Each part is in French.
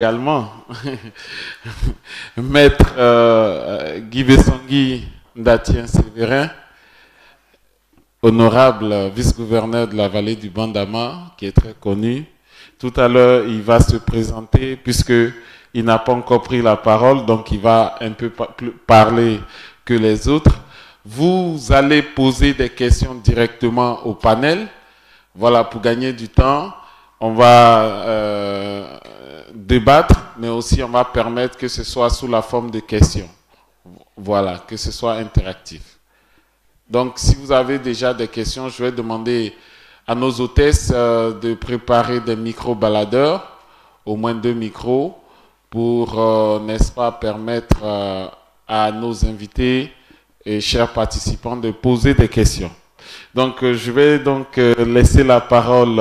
également Maître Guy Bessangui Ndatien Sévérin, honorable vice-gouverneur de la vallée du Bandama, qui est très connu. Tout à l'heure, il va se présenter puisque il n'a pas encore pris la parole, donc il va un peu plus parler que les autres. Vous allez poser des questions directement au panel. Voilà, pour gagner du temps, on va débattre, mais aussi on va permettre que ce soit sous la forme de questions. Voilà, que ce soit interactif. Donc, si vous avez déjà des questions, je vais demander à nos hôtesses de préparer des micro-baladeurs, au moins 2 micros, pour, n'est-ce pas, permettre à nos invités et chers participants de poser des questions. Donc, je vais donc laisser la parole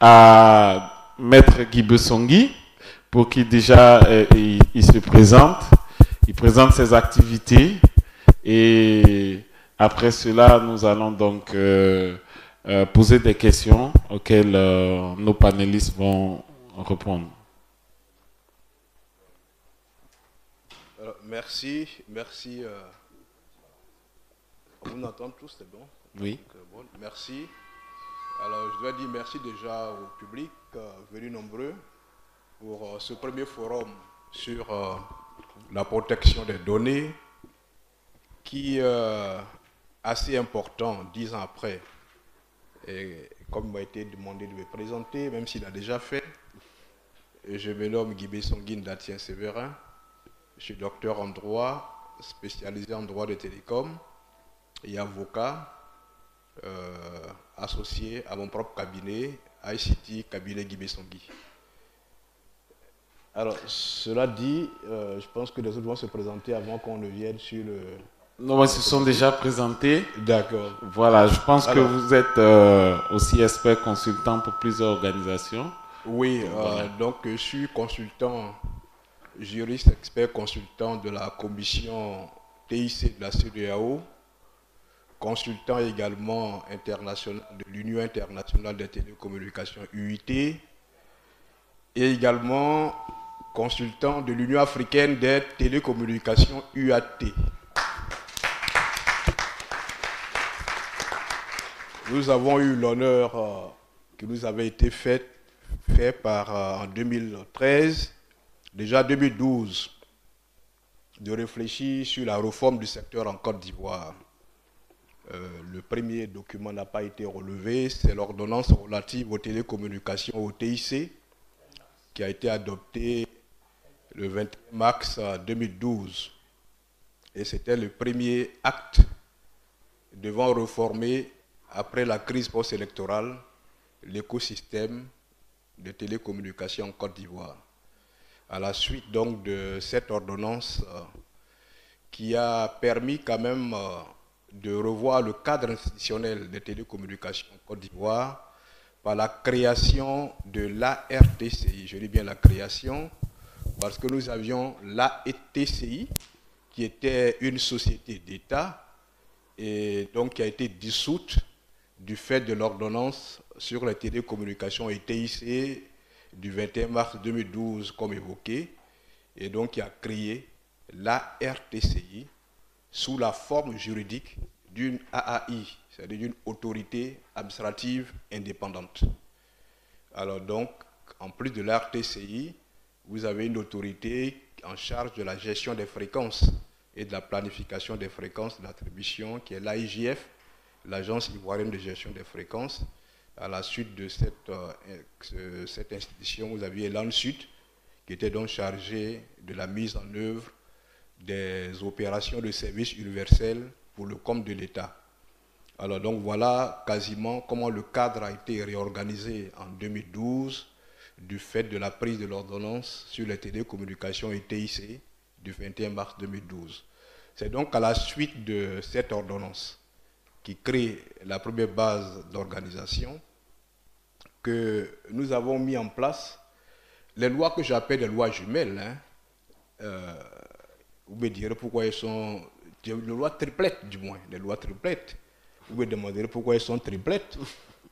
à Maître Guy Bessangui pour qu'il déjà il se présente. Il présente ses activités et après cela, nous allons donc poser des questions auxquelles nos panélistes vont répondre. Alors, merci. On nous entend tous, c'est bon? Oui. Donc, bon, merci. Alors, je dois dire merci déjà au public venu nombreux pour ce premier forum sur la protection des données qui est assez important 10 ans après. Et comme il m'a été demandé de me présenter, même s'il a déjà fait, je me nomme Guy Bessangui Ndatien Sévérin. Je suis docteur en droit, spécialisé en droit de télécom et avocat associé à mon propre cabinet, ICT, cabinet Guy Bessangui. Alors, cela dit, je pense que les autres vont se présenter avant qu'on ne vienne sur le... Non, ils se sont déjà présentés. D'accord. Voilà, je pense Alors, que vous êtes aussi expert consultant pour plusieurs organisations. Oui, voilà. donc je suis consultant, juriste expert consultant de la commission TIC de la CEDEAO, consultant également international de l'Union internationale des télécommunications UIT et également consultant de l'Union africaine des télécommunications UAT. Nous avons eu l'honneur qui nous avait été fait en 2013, déjà 2012, de réfléchir sur la réforme du secteur en Côte d'Ivoire. Le premier document n'a pas été relevé, c'est l'ordonnance relative aux télécommunications au TIC, qui a été adoptée le 21 mars 2012. Et c'était le premier acte devant réformer, après la crise post-électorale, l'écosystème de télécommunications en Côte d'Ivoire. À la suite donc de cette ordonnance qui a permis quand même de revoir le cadre institutionnel des télécommunications en Côte d'Ivoire par la création de l'ARTCI. Je dis bien la création parce que nous avions l'AETCI qui était une société d'État et donc qui a été dissoute du fait de l'ordonnance sur les télécommunications et TIC du 21 mars 2012, comme évoqué, et donc qui a créé la RTCI sous la forme juridique d'une AAI, c'est-à-dire d'une autorité administrative indépendante. Alors donc, en plus de la RTCI, vous avez une autorité en charge de la gestion des fréquences et de la planification des fréquences d'attribution, qui est l'AIGF, l'Agence ivoirienne de gestion des fréquences. À la suite de cette institution, vous aviez l'ANSUD, qui était donc chargé de la mise en œuvre des opérations de service universel pour le compte de l'État. Alors donc voilà quasiment comment le cadre a été réorganisé en 2012 du fait de la prise de l'ordonnance sur les télécommunications et TIC du 21 mars 2012. C'est donc à la suite de cette ordonnance qui crée la première base d'organisation, que nous avons mis en place les lois que j'appelle les lois jumelles. Vous me direz pourquoi elles sont... Les lois triplettes, du moins, les lois triplettes. Vous me demanderez pourquoi elles sont triplettes.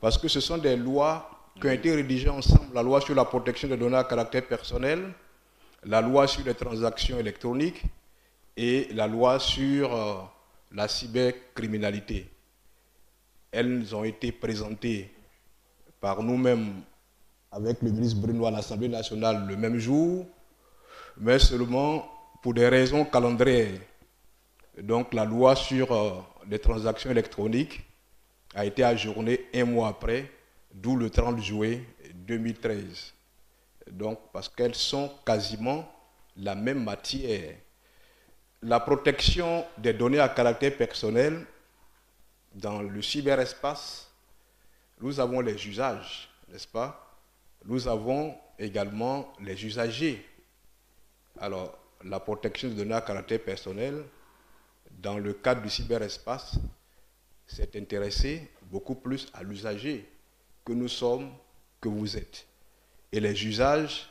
Parce que ce sont des lois qui ont été rédigées ensemble, la loi sur la protection des données à caractère personnel, la loi sur les transactions électroniques et la loi sur la cybercriminalité. Elles ont été présentées par nous-mêmes avec le ministre Bruno à l'Assemblée nationale le même jour, mais seulement pour des raisons calendrières. Donc la loi sur les transactions électroniques a été ajournée un mois après, d'où le 30 juillet 2013. Donc parce qu'elles sont quasiment la même matière. La protection des données à caractère personnel dans le cyberespace, nous avons les usages, n'est-ce pas? Nous avons également les usagers. Alors, la protection des données à caractère personnel, dans le cadre du cyberespace, s'est intéressée beaucoup plus à l'usager que nous sommes, que vous êtes. Et les usages,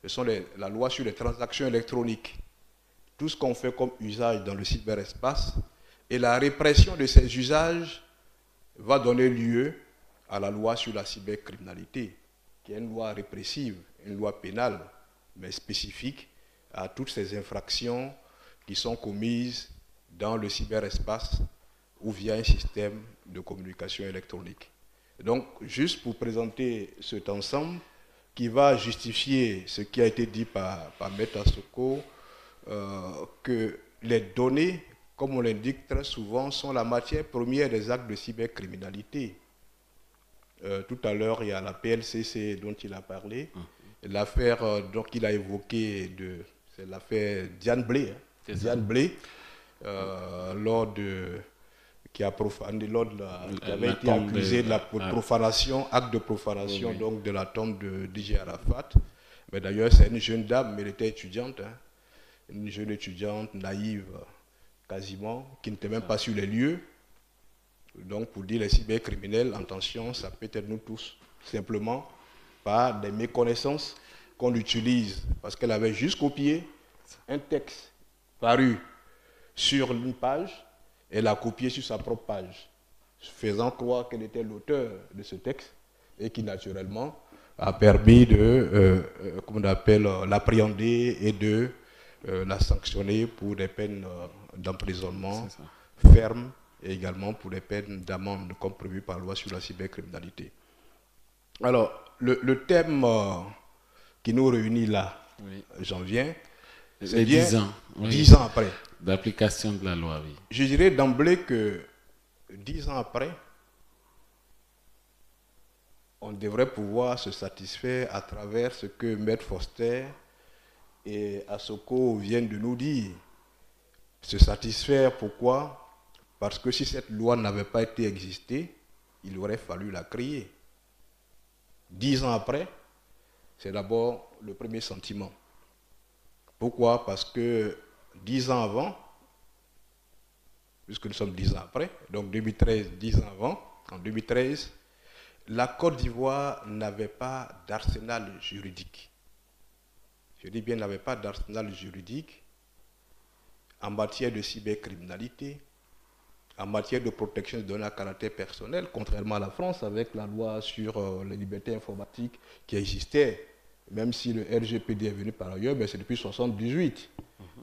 ce sont la loi sur les transactions électroniques. Tout ce qu'on fait comme usage dans le cyberespace et la répression de ces usages va donner lieu à la loi sur la cybercriminalité, qui est une loi répressive, une loi pénale, mais spécifique à toutes ces infractions qui sont commises dans le cyberespace ou via un système de communication électronique. Donc, juste pour présenter cet ensemble qui va justifier ce qui a été dit par Maître Assoko, que les données, comme on l'indique très souvent, sont la matière première des actes de cybercriminalité. Tout à l'heure, il y a la PLCC dont il a parlé. L'affaire qu'il a évoquée, c'est l'affaire Diane Blé. Hein. Diane Blé, qui avait été accusé de la profanation, acte de profanation donc de la tombe de DJ Arafat. Mais d'ailleurs, c'est une jeune dame, mais elle était étudiante. Hein. Une jeune étudiante naïve, quasiment, qui n'était même pas sur les lieux. Donc, pour dire les cybercriminels, attention, ça peut être nous tous, simplement par des méconnaissances qu'on utilise, parce qu'elle avait juste copié un texte paru sur une page, elle a copié sur sa propre page, faisant croire qu'elle était l'auteur de ce texte, et qui naturellement a permis de, l'appréhender et de la sanctionner pour des peines d'emprisonnement fermes et également pour des peines d'amende comme prévu par la loi sur la cybercriminalité. Alors, le thème qui nous réunit là, j'en viens, c'est bien 10 ans. 10 ans après. D'application de la loi, oui. Je dirais d'emblée que 10 ans après, on devrait pouvoir se satisfaire à travers ce que Maître Foster et Assoko viennent de nous dire. Se satisfaire, pourquoi? Parce que si cette loi n'avait pas été existée, il aurait fallu la créer. 10 ans après, c'est d'abord le premier sentiment. Pourquoi? Parce que 10 ans avant, puisque nous sommes 10 ans après, donc 2013, 10 ans avant, en 2013, la Côte d'Ivoire n'avait pas d'arsenal juridique. Je dis bien n'avait pas d'arsenal juridique en matière de cybercriminalité, en matière de protection des données à caractère personnel, contrairement à la France, avec la loi sur les libertés informatiques qui existait, même si le RGPD est venu par ailleurs, mais c'est depuis 1978.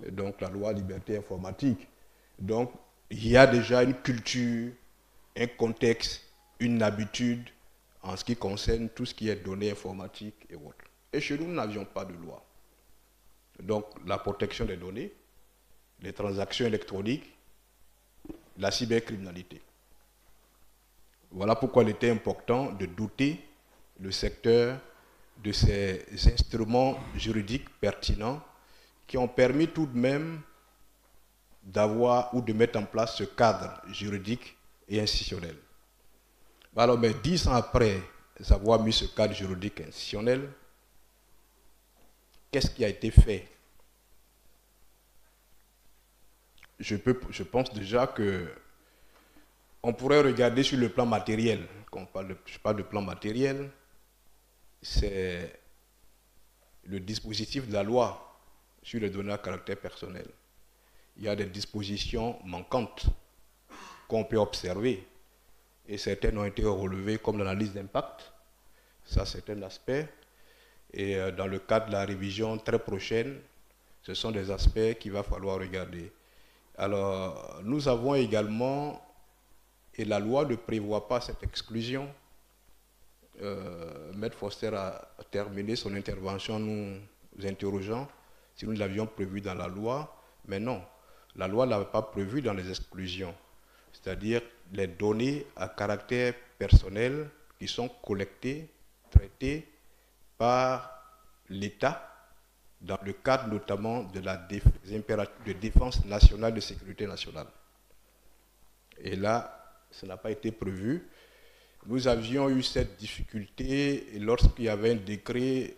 Donc la loi liberté informatique. Donc il y a déjà une culture, un contexte, une habitude en ce qui concerne tout ce qui est données informatiques et autres. Et chez nous, nous n'avions pas de loi. Donc la protection des données, les transactions électroniques, la cybercriminalité. Voilà pourquoi il était important de doter le secteur de ces instruments juridiques pertinents qui ont permis tout de même d'avoir ou de mettre en place ce cadre juridique et institutionnel. Alors, mais 10 ans après avoir mis ce cadre juridique et institutionnel, qu'est-ce qui a été fait? Je pense déjà que on pourrait regarder sur le plan matériel. Quand je parle de plan matériel, c'est le dispositif de la loi sur les données à caractère personnel. Il y a des dispositions manquantes qu'on peut observer et certaines ont été relevées comme l'analyse d'impact. Ça, c'est un aspect. Et dans le cadre de la révision très prochaine, ce sont des aspects qu'il va falloir regarder. Alors, nous avons également, et la loi ne prévoit pas cette exclusion. Maître Foster a terminé son intervention nous interrogeant si nous l'avions prévu dans la loi, mais non, la loi ne l'avait pas prévu dans les exclusions, c'est-à-dire les données à caractère personnel qui sont collectées, traitées par l'État dans le cadre notamment de la des impératifs de défense nationale, de sécurité nationale. Et là, ça n'a pas été prévu. Nous avions eu cette difficulté lorsqu'il y avait un décret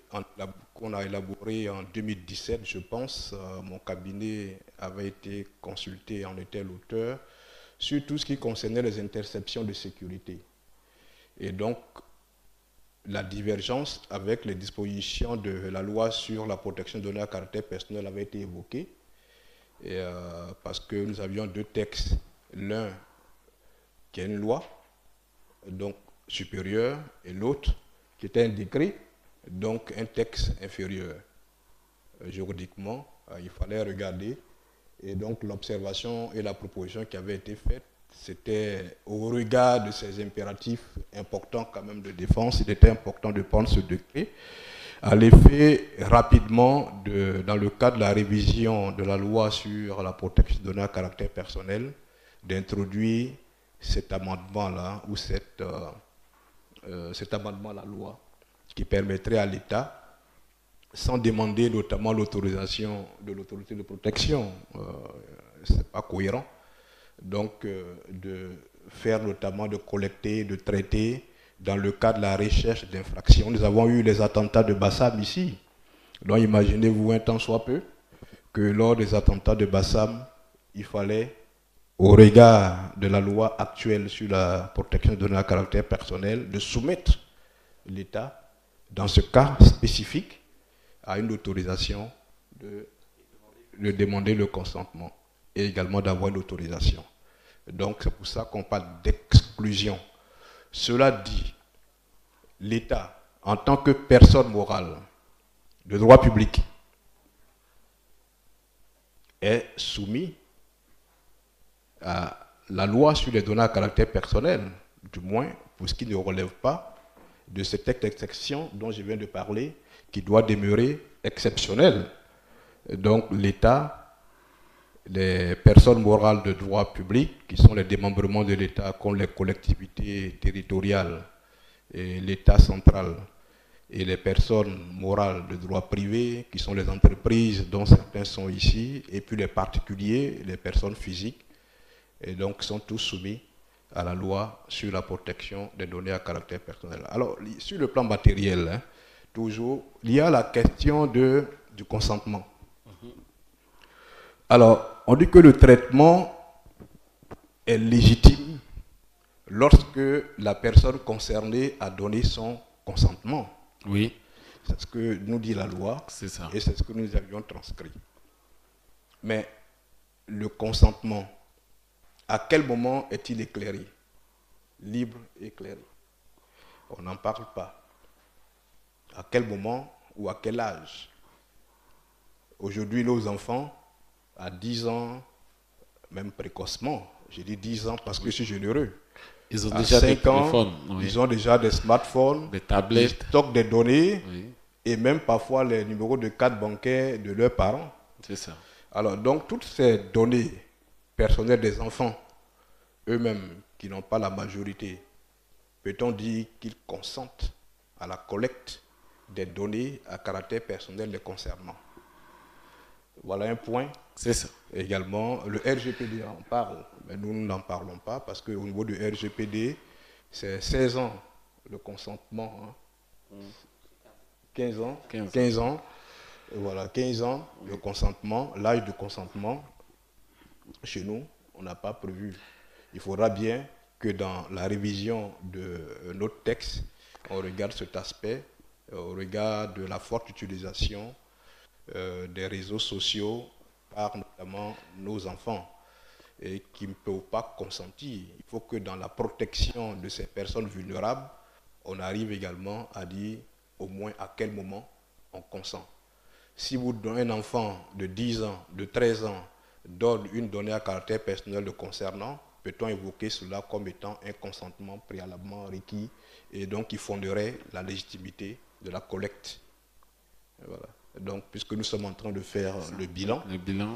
qu'on a élaboré en 2017, je pense. Mon cabinet avait été consulté, en était l'auteur, sur tout ce qui concernait les interceptions de sécurité. Et donc, la divergence avec les dispositions de la loi sur la protection des données à caractère personnel avait été évoquée. Et, parce que nous avions deux textes. L'un qui est une loi, donc supérieur, et l'autre qui était un décret, donc un texte inférieur. Juridiquement, il fallait regarder. Et donc l'observation et la proposition qui avait été faite, c'était au regard de ces impératifs importants quand même de défense, il était important de prendre ce décret. À l'effet, rapidement, dans le cadre de la révision de la loi sur la protection des données à caractère personnel, d'introduire cet amendement-là, ou cet amendement à la loi, qui permettrait à l'État, sans demander notamment l'autorisation de l'autorité de protection, ce n'est pas cohérent, donc de faire notamment, de collecter, de traiter, dans le cadre de la recherche d'infractions. Nous avons eu les attentats de Bassam ici, donc imaginez-vous un temps soit peu, que lors des attentats de Bassam, il fallait, au regard de la loi actuelle sur la protection des données à caractère personnel, de soumettre l'État, dans ce cas spécifique, à une autorisation de demander le consentement et également d'avoir une autorisation. Donc c'est pour ça qu'on parle d'exclusion. Cela dit, l'État, en tant que personne morale de droit public, est soumis à la loi sur les données à caractère personnel, du moins pour ce qui ne relève pas de cette exception dont je viens de parler, qui doit demeurer exceptionnelle. Donc l'État, les personnes morales de droit public, qui sont les démembrements de l'État, comme les collectivités territoriales et l'État central, et les personnes morales de droit privé, qui sont les entreprises dont certains sont ici, et puis les particuliers, les personnes physiques, et donc sont tous soumis à la loi sur la protection des données à caractère personnel. Alors, sur le plan matériel, hein, toujours, il y a la question du consentement. Alors, on dit que le traitement est légitime lorsque la personne concernée a donné son consentement. Oui. C'est ce que nous dit la loi, c'est ça. Et c'est ce que nous avions transcrit. Mais le consentement, à quel moment est-il éclairé? Libre et éclairé. On n'en parle pas. À quel moment ou à quel âge? Aujourd'hui, nos enfants, à 10 ans, même précocement, j'ai dit 10 ans parce que je suis généreux. Ils ont À déjà des 5 ans, téléphones. Oui. ils ont déjà des smartphones, des tablettes. ils stockent des données, Oui. et même parfois les numéros de carte bancaire de leurs parents. C'est ça. Alors, donc, toutes ces données personnelles des enfants, eux-mêmes, qui n'ont pas la majorité, peut-on dire qu'ils consentent à la collecte des données à caractère personnel les concernant? Voilà un point. C'est ça. Également, le RGPD en parle, mais nous n'en parlons pas parce qu'au niveau du RGPD, c'est 16 ans le consentement. Hein. 15 ans. 15 ans. Voilà, 15 ans le consentement, l'âge de consentement. Chez nous, on n'a pas prévu. Il faudra bien que dans la révision de notre texte, on regarde cet aspect, au regard de la forte utilisation des réseaux sociaux par notamment nos enfants et qui ne peuvent pas consentir. Il faut que dans la protection de ces personnes vulnérables, on arrive également à dire au moins à quel moment on consent. Si vous donnez un enfant de 10 ans, de 13 ans, donne une donnée à caractère personnel le concernant, peut-on évoquer cela comme étant un consentement préalablement requis et donc qui fonderait la légitimité de la collecte. Voilà. Donc, puisque nous sommes en train de faire le bilan,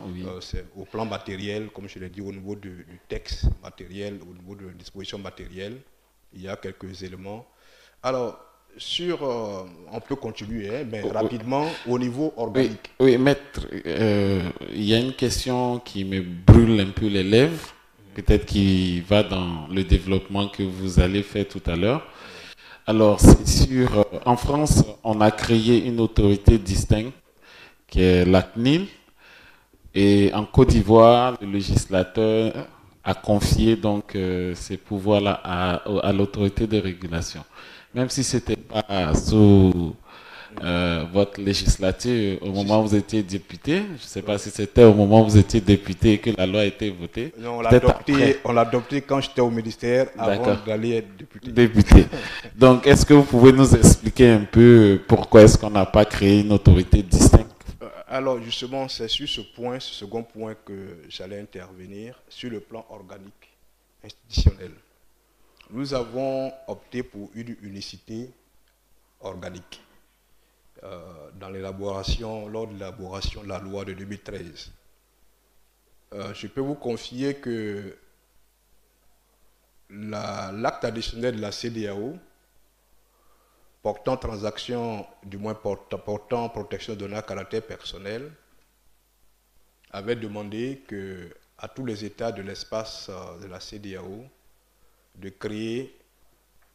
oui. C'est au plan matériel, comme je l'ai dit, au niveau du texte matériel, au niveau de la disposition matérielle, il y a quelques éléments. Alors, on peut continuer, mais rapidement, au niveau organique. Oui, maître, il y a une question qui me brûle un peu les lèvres, peut-être qui va dans le développement que vous allez faire tout à l'heure. Alors, c'est sûr, en France, on a créé une autorité distincte, qui est la CNIL, et en Côte d'Ivoire, le législateur a confié donc ces pouvoirs-là à l'autorité de régulation. Même si ce n'était pas sous votre législature au moment où vous étiez député, je ne sais pas si c'était au moment où vous étiez député que la loi a été votée. Non, on l'a adopté quand j'étais au ministère avant d'aller être député. Donc, est-ce que vous pouvez nous expliquer un peu pourquoi est-ce qu'on n'a pas créé une autorité distincte? Alors, justement, c'est sur ce point, ce second point que j'allais intervenir, sur le plan organique, institutionnel. Nous avons opté pour une unicité organique lors de l'élaboration de la loi de 2013. Je peux vous confier que l'acte additionnel de la CEDEAO portant transaction, du moins portant protection de données à caractère personnel, avait demandé à tous les États de l'espace de la CEDEAO de créer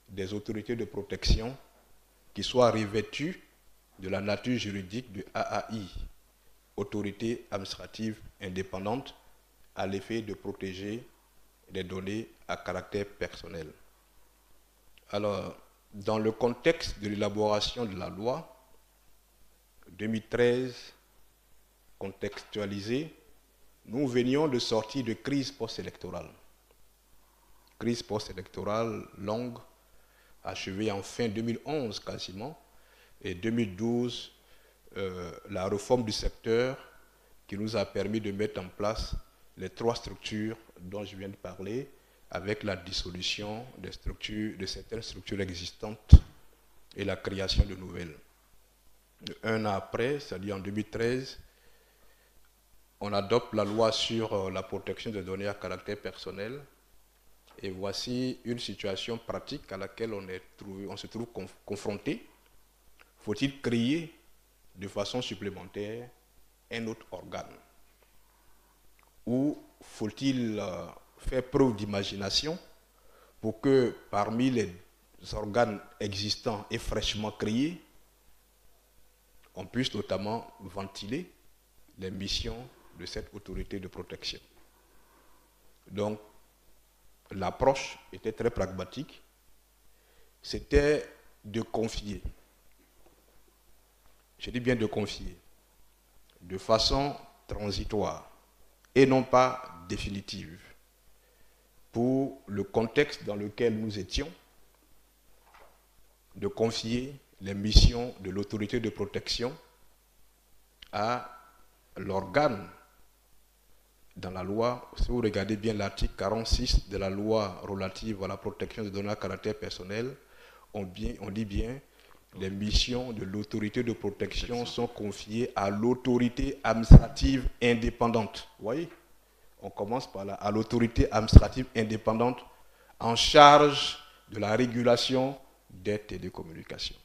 des autorités de protection qui soient revêtues de la nature juridique de AAI, autorité administrative indépendante, à l'effet de protéger les données à caractère personnel. Alors, dans le contexte de l'élaboration de la loi 2013 contextualisée, nous venions de sortir de crise post-électorale. Crise post-électorale longue, achevée en fin 2011 quasiment, et 2012, la réforme du secteur qui nous a permis de mettre en place les 3 structures dont je viens de parler, avec la dissolution de certaines structures existantes et la création de nouvelles. Un an après, c'est-à-dire en 2013, on adopte la loi sur la protection des données à caractère personnel, et voici une situation pratique à laquelle on se trouve confronté. Faut-il créer de façon supplémentaire un autre organe? Ou faut-il faire preuve d'imagination pour que parmi les organes existants et fraîchement créés, on puisse notamment ventiler les missions de cette autorité de protection? Donc, l'approche était très pragmatique. C'était de confier, je dis bien de confier, de façon transitoire et non pas définitive, pour le contexte dans lequel nous étions, de confier les missions de l'autorité de protection à l'organe dans la loi. Si vous regardez bien l'article 46 de la loi relative à la protection des données à caractère personnel, on dit bien les missions de l'autorité de protection sont confiées à l'autorité administrative indépendante. Vous voyez? On commence par là, à l'autorité administrative indépendante en charge de la régulation des télécommunications.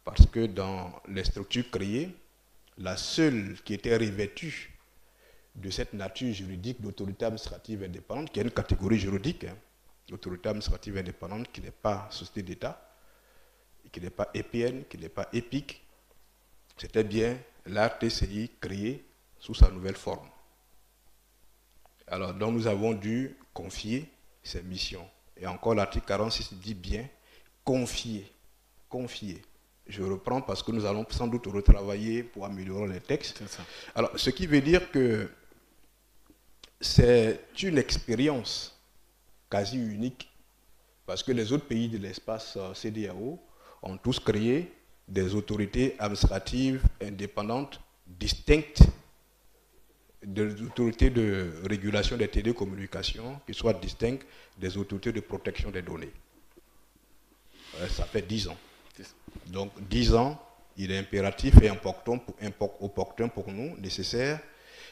Parce que dans les structures créées, la seule qui était revêtue de cette nature juridique d'autorité administrative indépendante, qui est une catégorie juridique, l'autorité administrative indépendante qui n'est pas société d'État, qui n'est pas EPN, qui n'est pas EPIC, c'était bien la TCI créée sous sa nouvelle forme. Alors, donc nous avons dû confier ces missions. Et encore l'article 46 dit bien confier, confier. Je reprends parce que nous allons sans doute retravailler pour améliorer les textes. Alors, ce qui veut dire que c'est une expérience quasi unique Parce que les autres pays de l'espace CEDEAO ont tous créé des autorités administratives indépendantes, distinctes des autorités de régulation des télécommunications, qui soient distinctes des autorités de protection des données. Ça fait 10 ans. Donc 10 ans, il est impératif et opportun pour nous, nécessaire,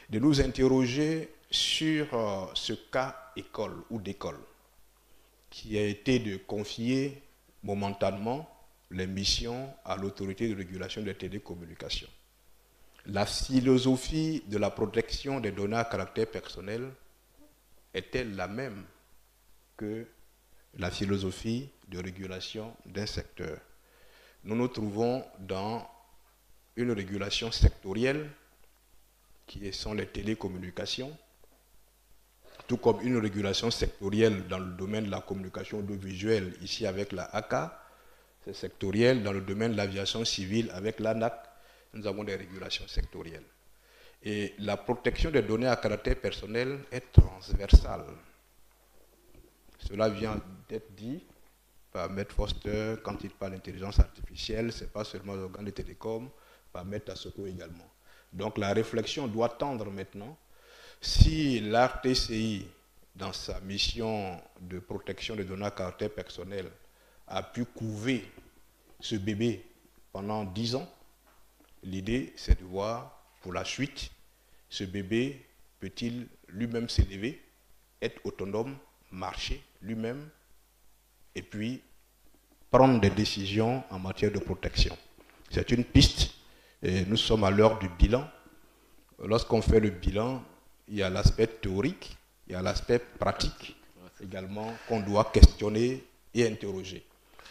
de nous interroger sur ce cas école ou d'école qui a été de confier momentanément les missions à l'autorité de régulation des télécommunications. La philosophie de la protection des données à caractère personnel est-elle la même que la philosophie de régulation d'un secteur? Nous nous trouvons dans une régulation sectorielle qui sont les télécommunications, tout comme une régulation sectorielle dans le domaine de la communication audiovisuelle, ici avec la ACA, c'est sectoriel. Dans le domaine de l'aviation civile, avec l'ANAC, nous avons des régulations sectorielles. Et la protection des données à caractère personnel est transversale. Cela vient d'être dit par M. Foster quand il parle d'intelligence artificielle, ce n'est pas seulement l'organe de télécom, par M. Tassoko également. Donc la réflexion doit tendre maintenant. Si l'ARTCI, dans sa mission de protection des données à caractère personnel, a pu couver ce bébé pendant 10 ans, l'idée c'est de voir pour la suite, ce bébé peut-il lui-même s'élever, être autonome, marcher lui-même, et puis prendre des décisions en matière de protection. C'est une piste, et nous sommes à l'heure du bilan. Lorsqu'on fait le bilan, il y a l'aspect théorique, il y a l'aspect pratique également qu'on doit questionner et interroger.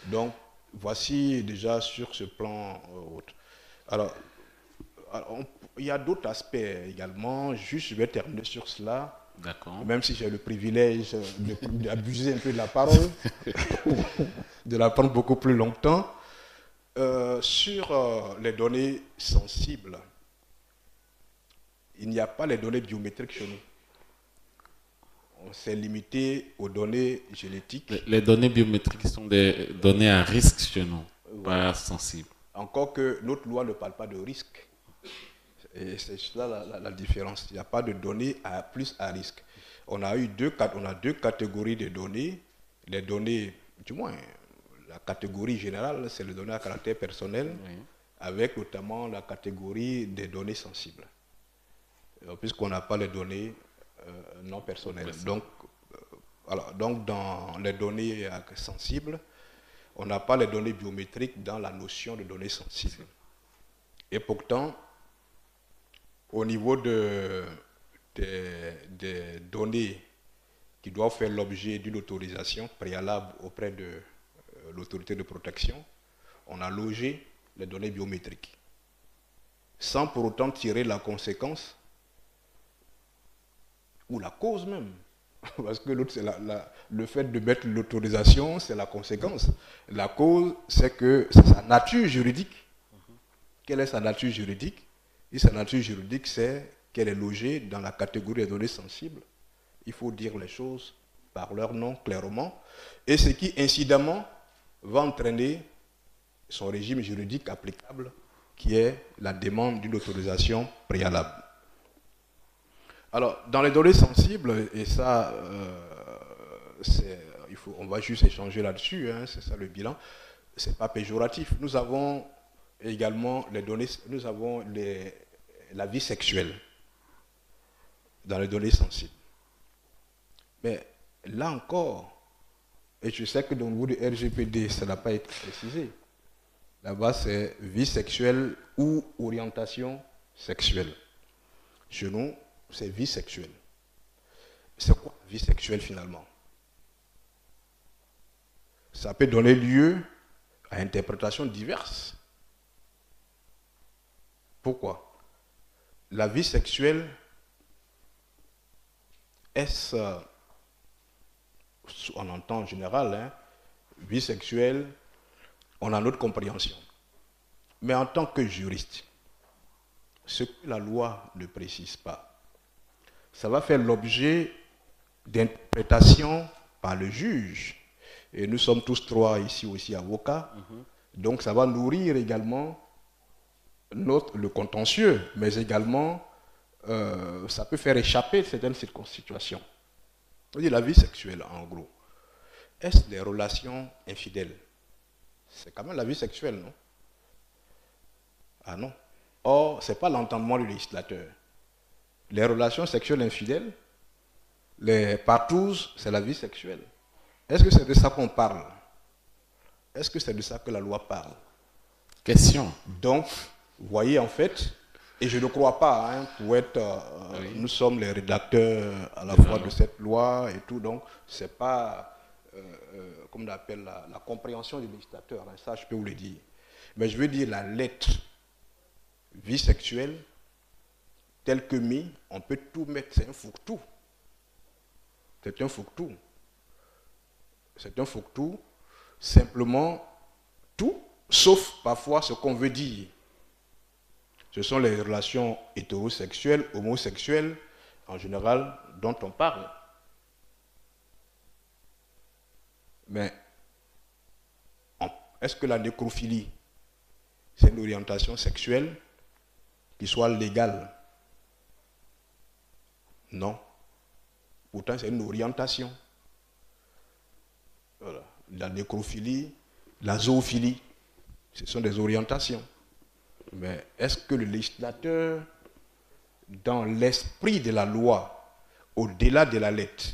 Donc, voici déjà sur ce plan autre. Alors il y a d'autres aspects également, juste je vais terminer sur cela. Même si j'ai le privilège d'abuser un peu de la parole, de la prendre beaucoup plus longtemps, sur les données sensibles, il n'y a pas les données biométriques chez nous. On s'est limité aux données génétiques. Les données biométriques sont des données à risque chez nous, pas sensibles. Encore que notre loi ne parle pas de risque. Et c'est là la différence. Il n'y a pas de données plus à risque. On a deux catégories de données. Les données, du moins, la catégorie générale, c'est les données à caractère personnel, oui, avec notamment la catégorie des données sensibles. Puisqu'on n'a pas les données non personnelles. Donc, dans les données sensibles, on n'a pas les données biométriques dans la notion de données sensibles. Et pourtant, au niveau des données qui doivent faire l'objet d'une autorisation préalable auprès de l'autorité de protection, on a logé les données biométriques, sans pour autant tirer la conséquence ou la cause même. Parce que l'autre, c'est le fait de mettre l'autorisation, c'est la conséquence. La cause, c'est que c'est sa nature juridique. Quelle est sa nature juridique? Et sa nature juridique, c'est qu'elle est logée dans la catégorie des données sensibles. Il faut dire les choses par leur nom clairement. Et ce qui, incidemment, va entraîner son régime juridique applicable, qui est la demande d'une autorisation préalable. Alors, dans les données sensibles, et ça, on va juste échanger là-dessus, hein, c'est ça le bilan, ce n'est pas péjoratif. Nous avons également les données, nous avons la vie sexuelle dans les données sensibles. Mais là encore, et je sais que dans le niveau du RGPD, ça n'a pas été précisé, là-bas c'est vie sexuelle ou orientation sexuelle. Chez nous, c'est vie sexuelle. C'est quoi vie sexuelle finalement? Ça peut donner lieu à interprétations diverses. Pourquoi? La vie sexuelle, est-ce, on entend en général, hein, vie sexuelle, on a notre compréhension. Mais en tant que juriste, ce que la loi ne précise pas, ça va faire l'objet d'interprétations par le juge. Et nous sommes tous trois ici aussi avocats. Donc ça va nourrir également le contentieux, mais également ça peut faire échapper certaines situations. On dit la vie sexuelle en gros. Est-ce des relations infidèles? C'est quand même la vie sexuelle, non? Ah non. Or, ce n'est pas l'entendement du législateur. Les relations sexuelles infidèles, les partous, c'est la vie sexuelle. Est-ce que c'est de ça qu'on parle? Est-ce que c'est de ça que la loi parle? Question. Donc, vous voyez en fait, et je ne crois pas, hein, pour être, Oui. nous sommes les rédacteurs à la fois de cette loi et tout, donc ce n'est pas, comme on appelle, la compréhension du législateur, hein, ça je peux vous le dire. Mais je veux dire la lettre vie sexuelle, telle que mis, on peut tout mettre, c'est un fourre-tout. C'est un fourre-tout. C'est un fourre-tout, simplement tout, sauf parfois ce qu'on veut dire. Ce sont les relations hétérosexuelles, homosexuelles, en général, dont on parle. Mais est-ce que la nécrophilie, c'est une orientation sexuelle qui soit légale? Non. Pourtant, c'est une orientation. Voilà. La nécrophilie, la zoophilie, ce sont des orientations. Mais est-ce que le législateur, dans l'esprit de la loi, au-delà de la lettre,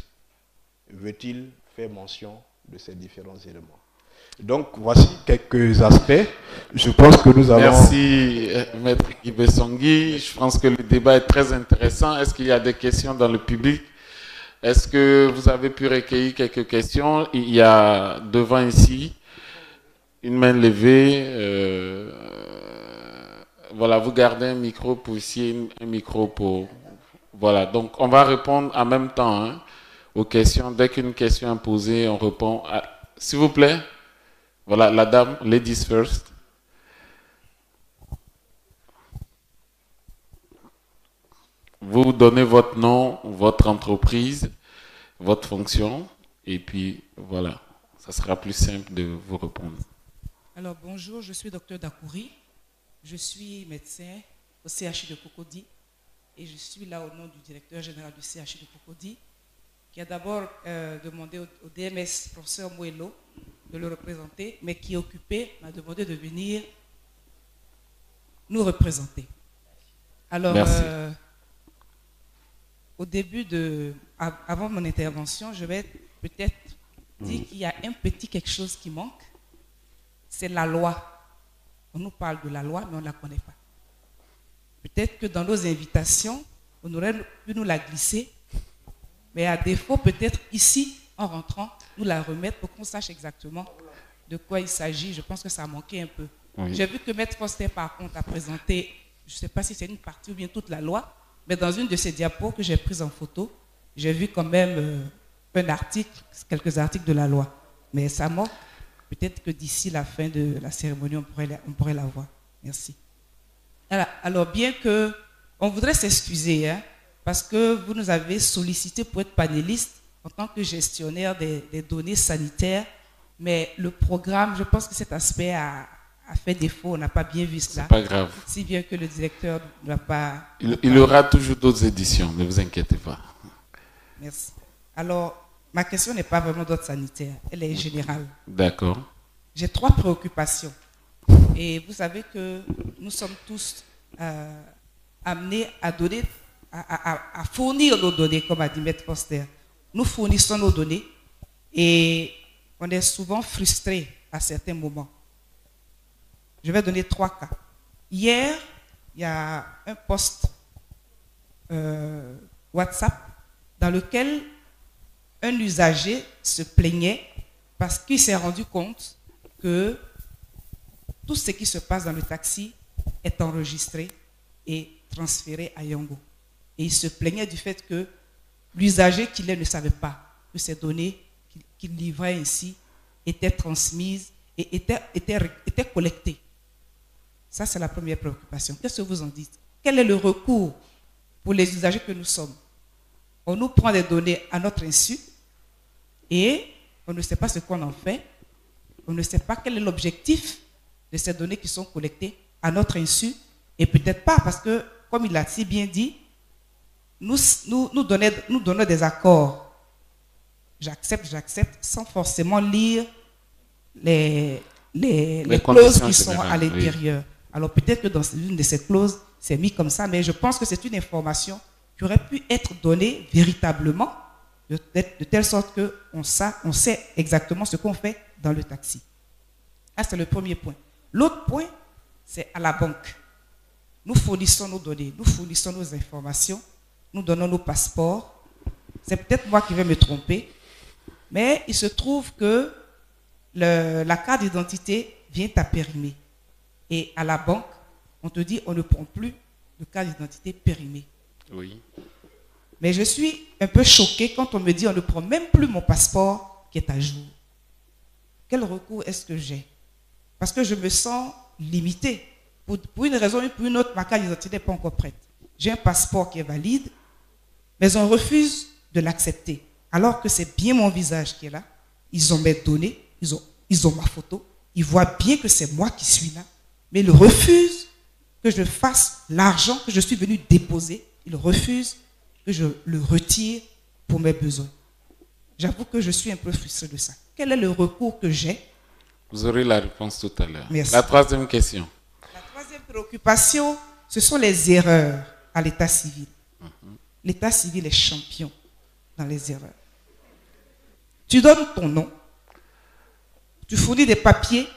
veut-il faire mention de ces différents éléments? Donc, voici quelques aspects. Je pense que nous allons... Merci, Maître Ibessongui. Je pense que le débat est très intéressant. Est-ce qu'il y a des questions dans le public? Est-ce que vous avez pu recueillir quelques questions? Il y a devant ici une main levée. Voilà, vous gardez un micro pour ici, un micro pour... Voilà, donc on va répondre en même temps hein, aux questions. Dès qu'une question est posée, on répond. S'il vous plaît. Voilà, la dame, ladies first. Vous donnez votre nom, votre entreprise, votre fonction, et puis voilà, ça sera plus simple de vous répondre. Alors bonjour, je suis docteur Dakouri, je suis médecin au CHU de Cocody et je suis là au nom du directeur général du CHU de Cocody qui a d'abord demandé au DMS, professeur Moello, de le représenter, mais qui est occupé, m'a demandé de venir nous représenter. Alors, au début avant mon intervention, je vais peut-être dire qu'il y a un petit quelque chose qui manque, c'est la loi. On nous parle de la loi, mais on ne la connaît pas. Peut-être que dans nos invitations, on aurait pu nous la glisser, mais à défaut, peut-être ici, en rentrant, nous la remettre pour qu'on sache exactement de quoi il s'agit. Je pense que ça a manqué un peu. Oui. J'ai vu que Maître Foster, par contre, a présenté, je ne sais pas si c'est une partie ou bien toute la loi, mais dans une de ces diapos que j'ai prises en photo, j'ai vu quand même un article, quelques articles de la loi. Mais ça manque. Peut-être que d'ici la fin de la cérémonie, on pourrait la voir. Merci. Alors, bien que on voudrait s'excuser, hein, parce que vous nous avez sollicité pour être panéliste en tant que gestionnaire des données sanitaires, mais le programme, je pense que cet aspect a fait défaut, on n'a pas bien vu cela. C'est pas grave. Si bien que le directeur ne va pas... Il y aura toujours d'autres éditions, ne vous inquiétez pas. Merci. Alors, ma question n'est pas vraiment d'ordre sanitaire, elle est générale. D'accord. J'ai 3 préoccupations. Et vous savez que nous sommes tous amenés à donner, à fournir nos données, comme a dit Maître Foster. Nous fournissons nos données et on est souvent frustrés à certains moments. Je vais donner 3 cas. Hier, il y a un post WhatsApp dans lequel un usager se plaignait parce qu'il s'est rendu compte que tout ce qui se passe dans le taxi est enregistré et transféré à Yango. Et il se plaignait du fait que l'usager qu'il est ne savait pas que ces données qu'il livrait ainsi étaient transmises et étaient collectées. Ça, c'est la première préoccupation. Qu'est-ce que vous en dites? Quel est le recours pour les usagers que nous sommes? On nous prend des données à notre insu et on ne sait pas ce qu'on en fait, on ne sait pas quel est l'objectif de ces données qui sont collectées à notre insu, et peut-être pas, parce que, comme il l'a si bien dit, nous donnons des accords. J'accepte, sans forcément lire les clauses qui sont à l'intérieur. Oui. Alors peut-être que dans une de ces clauses, c'est mis comme ça, mais je pense que c'est une information qui aurait pu être donnée véritablement, de telle sorte qu'on sait exactement ce qu'on fait dans le taxi. Ça, c'est le premier point. L'autre point, c'est à la banque. Nous fournissons nos données, nous fournissons nos informations, nous donnons nos passeports. C'est peut-être moi qui vais me tromper, mais il se trouve que la carte d'identité vient à périmer. Et à la banque, on te dit on ne prend plus de carte d'identité périmée. Oui. Mais je suis un peu choquée quand on me dit on ne prend même plus mon passeport qui est à jour. Quel recours est-ce que j'ai? Parce que je me sens limitée. Pour une raison ou pour une autre, ma carte d'identité n'est pas encore prête. J'ai un passeport qui est valide, mais on refuse de l'accepter. Alors que c'est bien mon visage qui est là. Ils ont mes données, ils ont ma photo. Ils voient bien que c'est moi qui suis là. Mais ils refusent que je fasse l'argent que je suis venu déposer. Ils refusent que je le retire pour mes besoins. J'avoue que je suis un peu frustrée de ça. Quel est le recours que j'ai? Vous aurez la réponse tout à l'heure. Merci. La troisième question. La troisième préoccupation, ce sont les erreurs à l'état civil. L'état civil est champion dans les erreurs. Tu donnes ton nom, tu fournis des papiers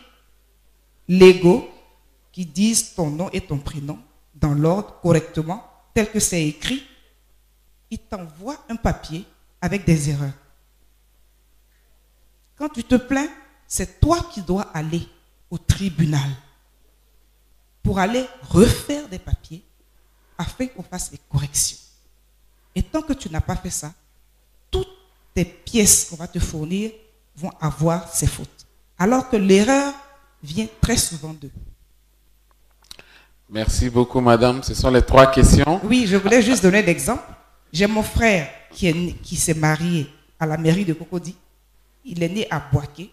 légaux qui disent ton nom et ton prénom dans l'ordre correctement, tel que c'est écrit. Il t'envoie un papier avec des erreurs. Quand tu te plains, c'est toi qui dois aller au tribunal pour aller refaire des papiers afin qu'on fasse les corrections. Et tant que tu n'as pas fait ça, toutes tes pièces qu'on va te fournir vont avoir ces fautes. Alors que l'erreur vient très souvent d'eux. Merci beaucoup, madame. Ce sont les trois questions. Oui, je voulais juste donner l'exemple. J'ai mon frère qui s'est marié à la mairie de Cocody. Il est né à Boaké.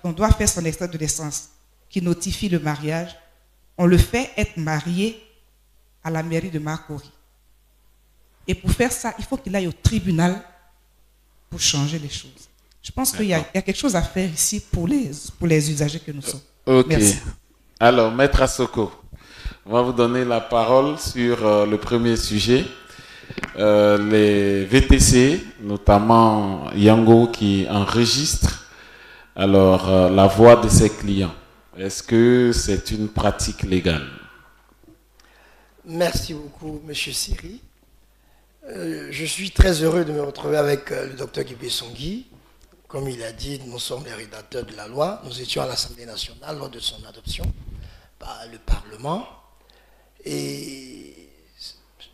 On doit faire son extrait de naissance qui notifie le mariage. On le fait être marié à la mairie de Marcory. Et pour faire ça, il faut qu'il aille au tribunal pour changer les choses. Je pense qu'il y a quelque chose à faire ici pour les usagers que nous sommes. Ok. Merci. Alors, Maître Asoko, on va vous donner la parole sur le premier sujet. Les VTC, notamment Yango qui enregistre la voix de ses clients. Est-ce que c'est une pratique légale? Merci beaucoup, M. Siri. Je suis très heureux de me retrouver avec le Dr Guibé Songui. Comme il a dit, nous sommes les rédacteurs de la loi. Nous étions à l'Assemblée nationale lors de son adoption par le Parlement. Et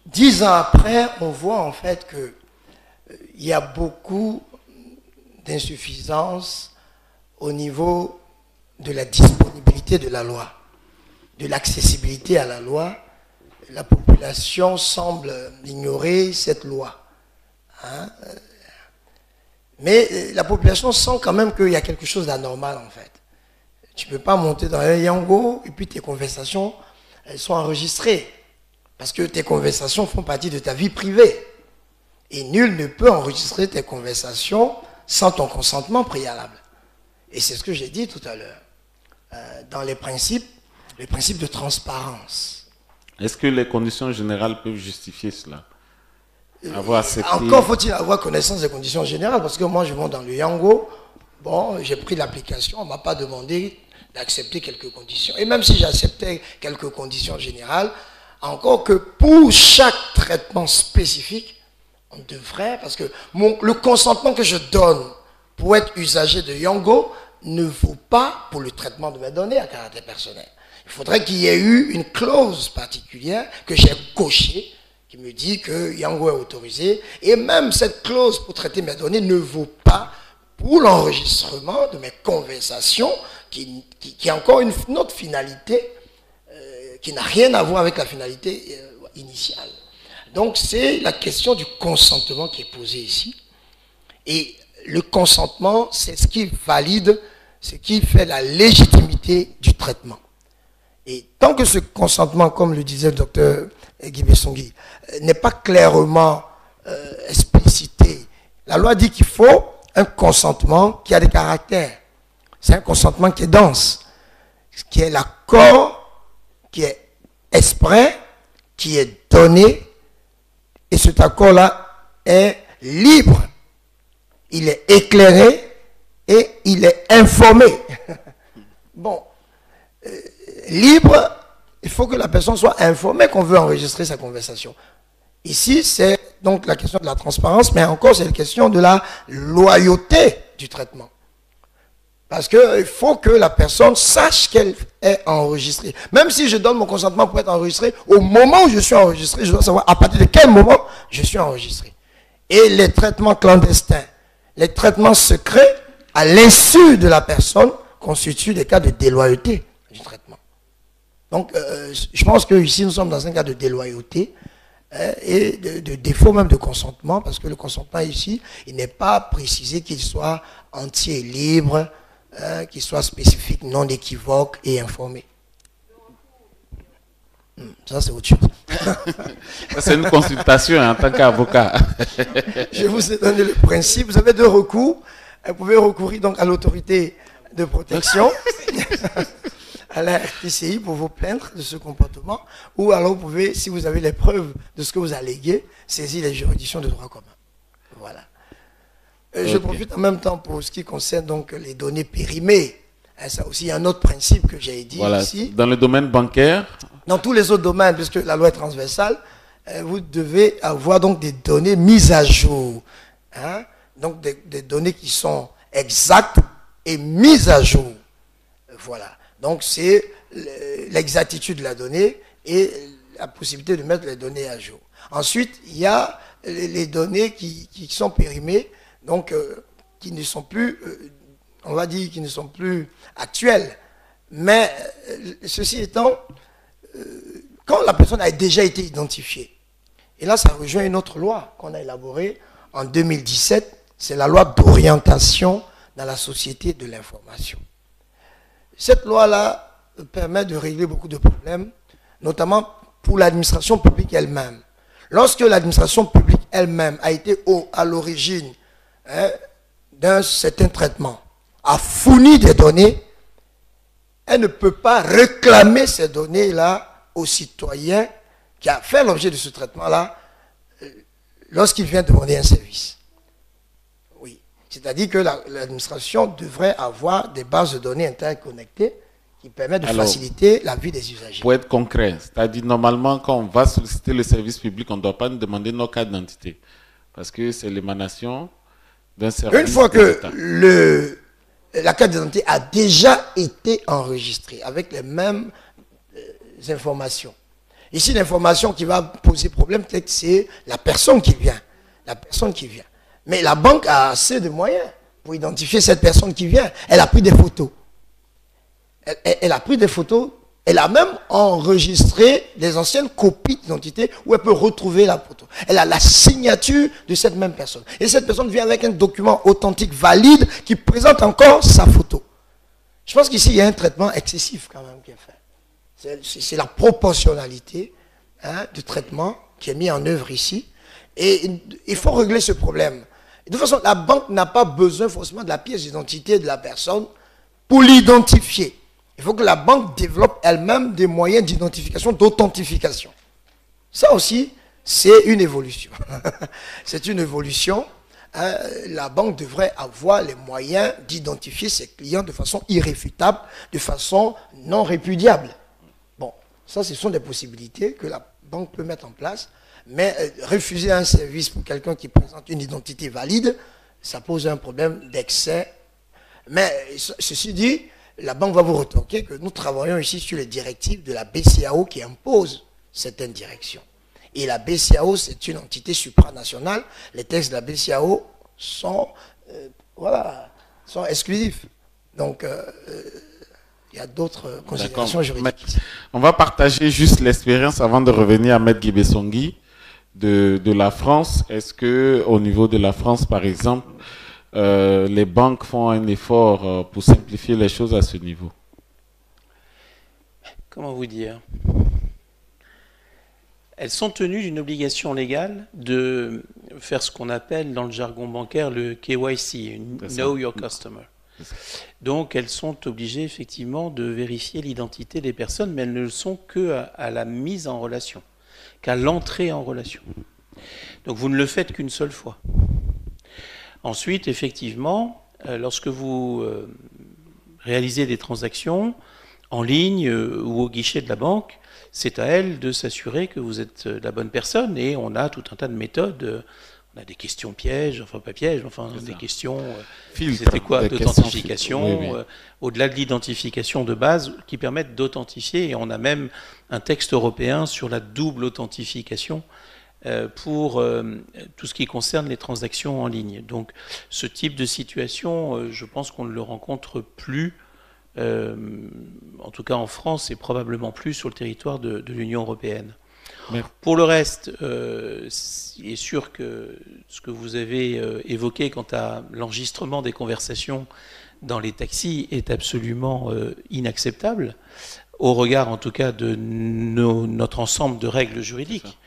10 ans après, on voit en fait qu'il y a beaucoup d'insuffisances au niveau de la disponibilité de la loi, de l'accessibilité à la loi. La population semble ignorer cette loi. Mais la population sent quand même qu'il y a quelque chose d'anormal en fait. Tu ne peux pas monter dans un Yango et puis tes conversations, elles sont enregistrées. Parce que tes conversations font partie de ta vie privée. Et nul ne peut enregistrer tes conversations sans ton consentement préalable. Et c'est ce que j'ai dit tout à l'heure. Dans les principes de transparence. Est-ce que les conditions générales peuvent justifier cela? Encore faut-il avoir connaissance des conditions générales, parce que moi je monte dans le Yango, bon, j'ai pris l'application, on ne m'a pas demandé d'accepter quelques conditions. Et même si j'acceptais quelques conditions générales, encore que pour chaque traitement spécifique, on devrait, parce que le consentement que je donne pour être usager de Yango ne vaut pas pour le traitement de mes données à caractère personnel. Il faudrait qu'il y ait eu une clause particulière que j'ai cochée, qui me dit que Yango est autorisé. Et même cette clause pour traiter mes données ne vaut pas pour l'enregistrement de mes conversations, qui a encore une autre finalité, qui n'a rien à voir avec la finalité initiale. Donc c'est la question du consentement qui est posée ici. Et le consentement, c'est ce qui valide, ce qui fait la légitimité du traitement. Et tant que ce consentement, comme le disait le docteur Guy Bessongui, n'est pas clairement explicité, la loi dit qu'il faut un consentement qui a des caractères. C'est un consentement qui est dense, qui est l'accord, qui est exprès, qui est donné, et cet accord-là est libre, il est éclairé et il est informé. Bon, libre, il faut que la personne soit informée qu'on veut enregistrer sa conversation. Ici, c'est donc la question de la transparence, mais encore, c'est la question de la loyauté du traitement. Parce qu'il faut que la personne sache qu'elle est enregistrée. Même si je donne mon consentement pour être enregistré, au moment où je suis enregistré, je dois savoir à partir de quel moment je suis enregistré. Et les traitements clandestins, les traitements secrets, à l'insu de la personne, constituent des cas de déloyauté du traitement. Donc, je pense qu'ici, nous sommes dans un cas de déloyauté et de défaut même de consentement, parce que le consentement ici, il n'est pas précisé qu'il soit entier et libre, qu'il soit spécifique, non équivoque et informé. Ça, c'est autre chose. C'est une consultation en tant qu'avocat. Je vous ai donné le principe. Vous avez deux recours. Vous pouvez recourir donc à l'autorité de protection, à la RTCI pour vous plaindre de ce comportement, ou alors vous pouvez, si vous avez les preuves de ce que vous alléguez, saisir les juridictions de droit commun. Voilà. Je profite en même temps pour ce qui concerne donc les données périmées. Ça aussi, il y a un autre principe que j'ai dit ici. Dans le domaine bancaire. Dans tous les autres domaines, puisque la loi est transversale, vous devez avoir donc des données mises à jour. Hein? Donc des données qui sont exactes et mises à jour. Voilà. Donc c'est l'exactitude de la donnée et la possibilité de mettre les données à jour. Ensuite, il y a les données qui sont périmées, donc qui ne sont plus, on va dire, qui ne sont plus actuelles. Mais ceci étant, quand la personne a déjà été identifiée, et là ça rejoint une autre loi qu'on a élaborée en 2017, c'est la loi d'orientation dans la société de l'information. Cette loi-là permet de régler beaucoup de problèmes, notamment pour l'administration publique elle-même. Lorsque l'administration publique elle-même a été à l'origine d'un certain traitement, a fourni des données, elle ne peut pas réclamer ces données-là au citoyen qui a fait l'objet de ce traitement-là lorsqu'il vient demander un service. Oui. C'est-à-dire que l'administration devrait avoir des bases de données interconnectées qui permettent de faciliter la vie des usagers. Pour être concret, c'est-à-dire normalement quand on va solliciter le service public, on ne doit pas nous demander nos cartes d'identité parce que c'est l'émanation d'un service. Une fois que la carte d'identité a déjà été enregistrée avec les mêmes informations. Ici, l'information qui va poser problème, peut-être c'est la personne qui vient. La personne qui vient. Mais la banque a assez de moyens pour identifier cette personne qui vient. Elle a pris des photos. Elle a pris des photos. Elle a même enregistré des anciennes copies d'identité où elle peut retrouver la photo. Elle a la signature de cette même personne. Et cette personne vient avec un document authentique, valide, qui présente encore sa photo. Je pense qu'ici, il y a un traitement excessif quand même qui est fait. C'est la proportionnalité du traitement qui est mis en œuvre ici. Et il faut régler ce problème. De toute façon, la banque n'a pas besoin forcément de la pièce d'identité de la personne pour l'identifier. Il faut que la banque développe elle-même des moyens d'identification, d'authentification. Ça aussi, c'est une évolution. C'est une évolution. La banque devrait avoir les moyens d'identifier ses clients de façon irréfutable, de façon non répudiable. Bon, ça, ce sont des possibilités que la banque peut mettre en place. Mais refuser un service pour quelqu'un qui présente une identité valide, ça pose un problème d'excès. Mais ceci dit, la banque va vous retorquer que nous travaillons ici sur les directives de la BCAO qui imposent certaines directions. Et la BCAO, c'est une entité supranationale. Les textes de la BCAO sont exclusifs. Donc, il y a d'autres considérations juridiques. On va partager juste l'expérience avant de revenir à Maître Guy Bessongui de la France. Est-ce que au niveau de la France, par exemple, les banques font un effort pour simplifier les choses à ce niveau? Comment vous dire? Elles sont tenues d'une obligation légale de faire ce qu'on appelle dans le jargon bancaire le KYC, Know Your Customer. Donc elles sont obligées effectivement de vérifier l'identité des personnes, mais elles ne le sont qu'à la mise en relation, qu'à l'entrée en relation. Donc vous ne le faites qu'une seule fois. Ensuite, effectivement, lorsque vous réalisez des transactions en ligne ou au guichet de la banque, c'est à elle de s'assurer que vous êtes la bonne personne, et on a tout un tas de méthodes. On a des questions pièges, enfin pas pièges, enfin des questions, c'était quoi, d'authentification, oui. Au-delà de l'identification de base, qui permettent d'authentifier, et on a même un texte européen sur la double authentification pour tout ce qui concerne les transactions en ligne. Donc ce type de situation, je pense qu'on ne le rencontre plus, en tout cas en France, et probablement plus sur le territoire de l'Union européenne. Mais pour le reste, il est sûr que ce que vous avez évoqué quant à l'enregistrement des conversations dans les taxis est absolument inacceptable, au regard en tout cas de notre ensemble de règles juridiques.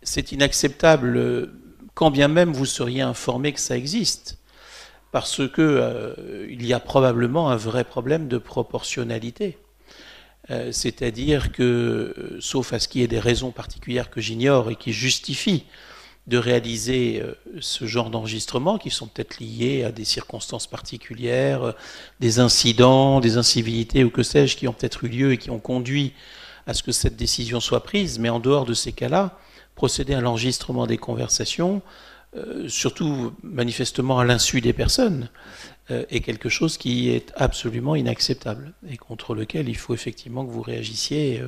C'est inacceptable quand bien même vous seriez informé que ça existe, parce que il y a probablement un vrai problème de proportionnalité. C'est-à-dire que, sauf à ce qu'il y ait des raisons particulières que j'ignore et qui justifient de réaliser ce genre d'enregistrement, qui sont peut-être liés à des circonstances particulières, des incidents, des incivilités ou que sais-je, qui ont peut-être eu lieu et qui ont conduit à ce que cette décision soit prise, mais en dehors de ces cas-là, procéder à l'enregistrement des conversations, surtout manifestement à l'insu des personnes, est quelque chose qui est absolument inacceptable et contre lequel il faut effectivement que vous réagissiez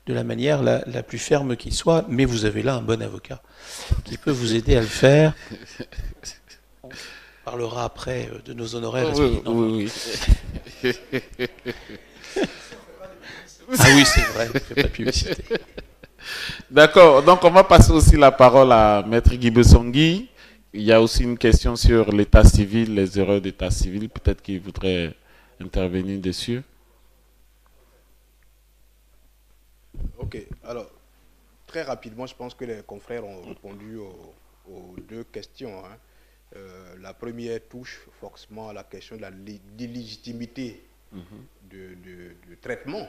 de la manière la plus ferme qui soit, mais vous avez là un bon avocat qui peut vous aider à le faire. On parlera après de nos honoraires. Oui. Ah oui, c'est vrai, je ne fais pas de publicité. D'accord, donc on va passer aussi la parole à Maître Guy Bessongui. Il y a aussi une question sur l'état civil, les erreurs d'état civil. Peut-être qu'il voudrait intervenir dessus. Ok, alors, très rapidement, je pense que les confrères ont répondu aux deux questions. Hein. La première touche forcément à la question de l'illégitimité du traitement.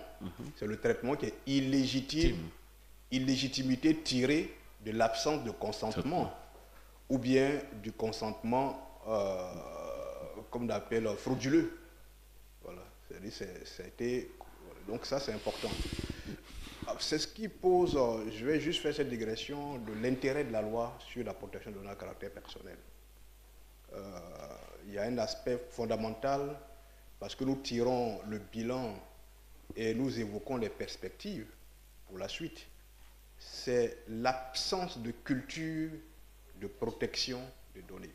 C'est le traitement qui est illégitime. Illégitimité tirée de l'absence de consentement. Ou bien du consentement, comme on appelle, frauduleux. Voilà. Donc ça, c'est important. C'est ce qui pose, je vais juste faire cette digression de l'intérêt de la loi sur la protection de données à caractère personnel. Il y a un aspect fondamental, parce que nous tirons le bilan et nous évoquons les perspectives pour la suite. C'est l'absence de culture de protection des données.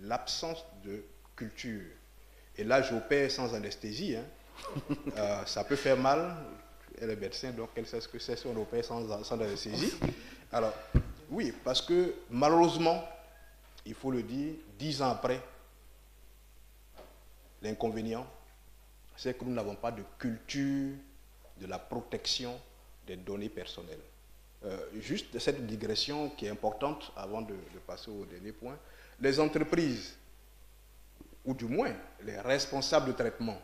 L'absence de culture. Et là, j'opère sans anesthésie. Hein. Ça peut faire mal. Elle est médecin, donc elle sait ce que c'est si on opère sans anesthésie. Alors, oui, parce que malheureusement, il faut le dire, 10 ans après, l'inconvénient, c'est que nous n'avons pas de culture de la protection des données personnelles. Juste cette digression qui est importante avant de passer au dernier point. Les entreprises, ou du moins les responsables de traitement,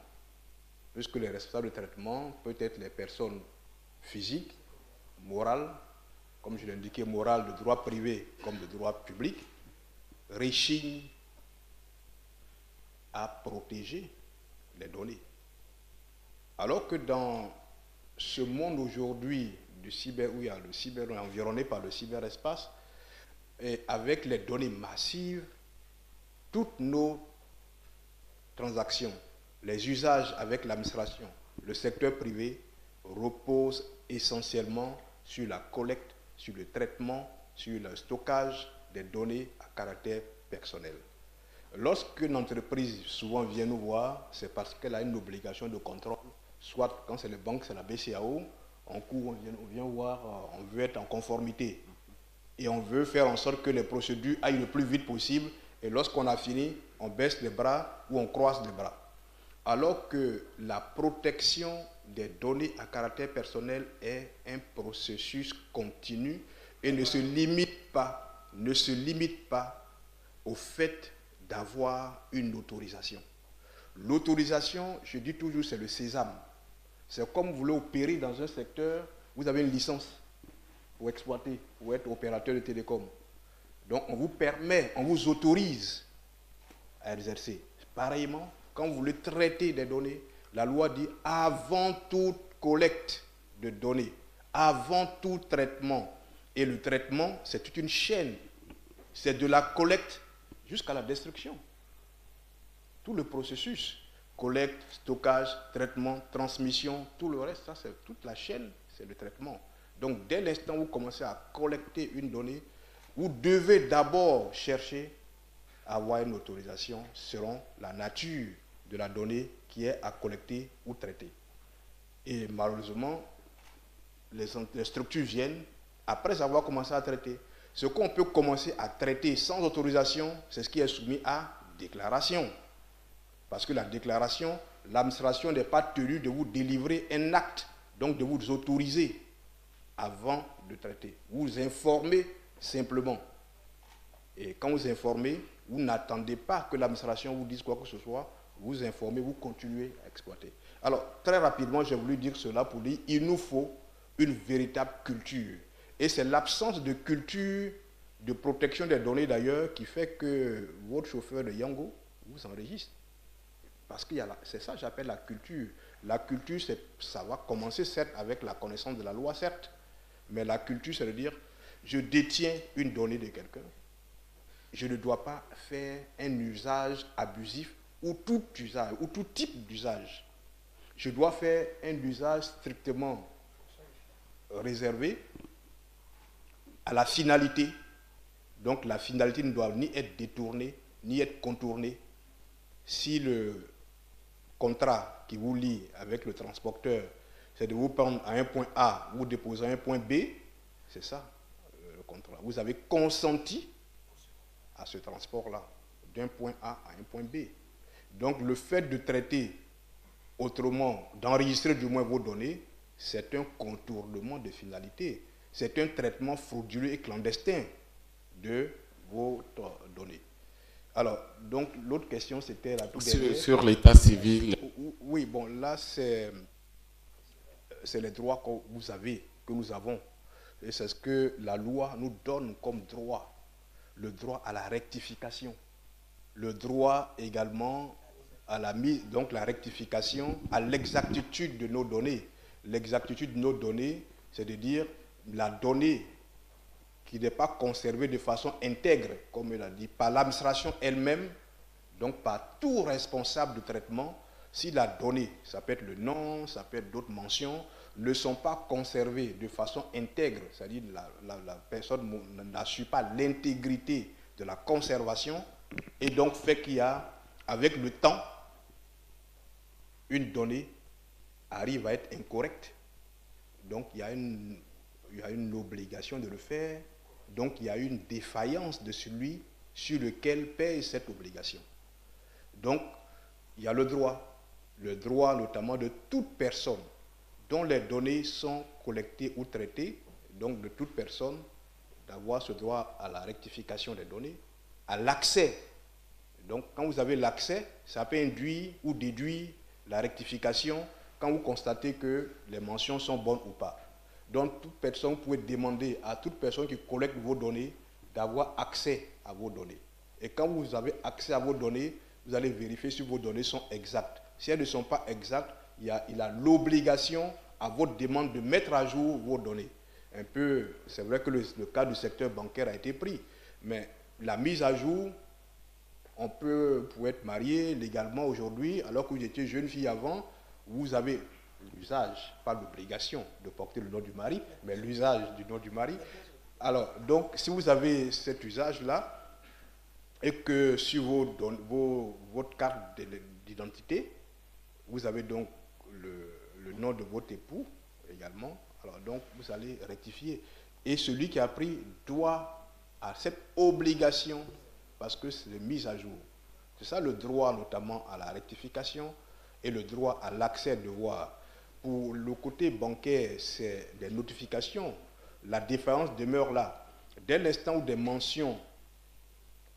puisque les responsables de traitement peuvent être les personnes physiques, morales, comme je l'ai indiqué, morales de droit privé comme de droit public, rechignent à protéger les données. Alors que dans ce monde aujourd'hui du cyber, où il y a le cyber, on est environné par le cyberespace, et avec les données massives, toutes nos transactions, les usages avec l'administration, le secteur privé reposent essentiellement sur la collecte, sur le traitement, sur le stockage des données à caractère personnel. Lorsqu'une entreprise souvent vient nous voir, c'est parce qu'elle a une obligation de contrôle, soit quand c'est les banques, c'est la BCAO. En cours, on vient voir, on veut être en conformité et on veut faire en sorte que les procédures aillent le plus vite possible Et lorsqu'on a fini, on baisse les bras ou on croise les bras. Alors que la protection des données à caractère personnel est un processus continu et ne se limite pas au fait d'avoir une autorisation. L'autorisation, je dis toujours, c'est le sésame. C'est comme vous voulez opérer dans un secteur, vous avez une licence pour exploiter, pour être opérateur de télécom. Donc on vous permet, on vous autorise à exercer. Pareillement, quand vous voulez traiter des données, la loi dit avant toute collecte de données, avant tout traitement. Et le traitement, c'est toute une chaîne. C'est de la collecte jusqu'à la destruction. Tout le processus, collecte, stockage, traitement, transmission, tout le reste, ça c'est toute la chaîne, c'est le traitement. Donc dès l'instant où vous commencez à collecter une donnée, vous devez d'abord chercher à avoir une autorisation selon la nature de la donnée qui est à collecter ou traiter. Et malheureusement, les structures viennent après avoir commencé à traiter. Ce qu'on peut commencer à traiter sans autorisation, c'est ce qui est soumis à déclaration. Parce que la déclaration, l'administration n'est pas tenue de vous délivrer un acte, donc de vous autoriser avant de traiter. Vous informez simplement. Et quand vous informez, vous n'attendez pas que l'administration vous dise quoi que ce soit, vous informez, vous continuez à exploiter. Alors, très rapidement, j'ai voulu dire cela pour dire qu'il nous faut une véritable culture. Et c'est l'absence de culture de protection des données d'ailleurs qui fait que votre chauffeur de Yango vous enregistre. Parce que c'est ça que j'appelle la culture. La culture, ça va commencer certes avec la connaissance de la loi, certes, mais la culture, c'est de dire, je détiens une donnée de quelqu'un, je ne dois pas faire un usage abusif ou tout usage, ou tout type d'usage. Je dois faire un usage strictement réservé à la finalité. Donc la finalité ne doit ni être détournée, ni être contournée. Si le contrat qui vous lie avec le transporteur, c'est de vous prendre à un point A, vous déposer à un point B, c'est ça le contrat. Vous avez consenti à ce transport-là, d'un point A à un point B. Donc le fait de traiter autrement, d'enregistrer du moins vos données, c'est un contournement de finalité. C'est un traitement frauduleux et clandestin de votre données. Alors, donc, l'autre question, c'était la toute dernière. Sur l'état civil. Oui, bon, là, c'est les droits que vous avez, que nous avons. Et c'est ce que la loi nous donne comme droit. Le droit à la rectification. Le droit également à la mise, donc la rectification, à l'exactitude de nos données. L'exactitude de nos données, c'est de dire la donnée qui n'est pas conservée de façon intègre, comme elle a dit, par l'administration elle-même, donc par tout responsable de traitement, si la donnée, ça peut être le nom, ça peut être d'autres mentions, ne sont pas conservées de façon intègre, c'est-à-dire la personne n'assure pas l'intégrité de la conservation, et donc fait qu'il y a, avec le temps, une donnée arrive à être incorrecte. Donc il y a une obligation de le faire. Donc il y a une défaillance de celui sur lequel pèse cette obligation. Donc il y a le droit notamment de toute personne dont les données sont collectées ou traitées, donc de toute personne d'avoir ce droit à la rectification des données, à l'accès. Donc quand vous avez l'accès, ça peut induire ou déduire la rectification quand vous constatez que les mentions sont bonnes ou pas. Donc, toute personne, vous pouvez demander à toute personne qui collecte vos données d'avoir accès à vos données. Et quand vous avez accès à vos données, vous allez vérifier si vos données sont exactes. Si elles ne sont pas exactes, il a l'obligation, à votre demande, de mettre à jour vos données. Un peu, c'est vrai que le cas du secteur bancaire a été pris, mais la mise à jour, on peut, pour être marié légalement aujourd'hui, alors que vous étiez jeune fille avant, vous avez l'usage, pas l'obligation de porter le nom du mari, mais l'usage du nom du mari. Alors, donc, si vous avez cet usage-là, et que sur votre carte d'identité, vous avez donc le nom de votre époux également, alors donc vous allez rectifier. Et celui qui a pris doit à cette obligation parce que c'est de mise à jour. C'est ça le droit notamment à la rectification et le droit à l'accès devoir. Pour le côté bancaire, c'est des notifications. La différence demeure là. Dès l'instant où des mentions,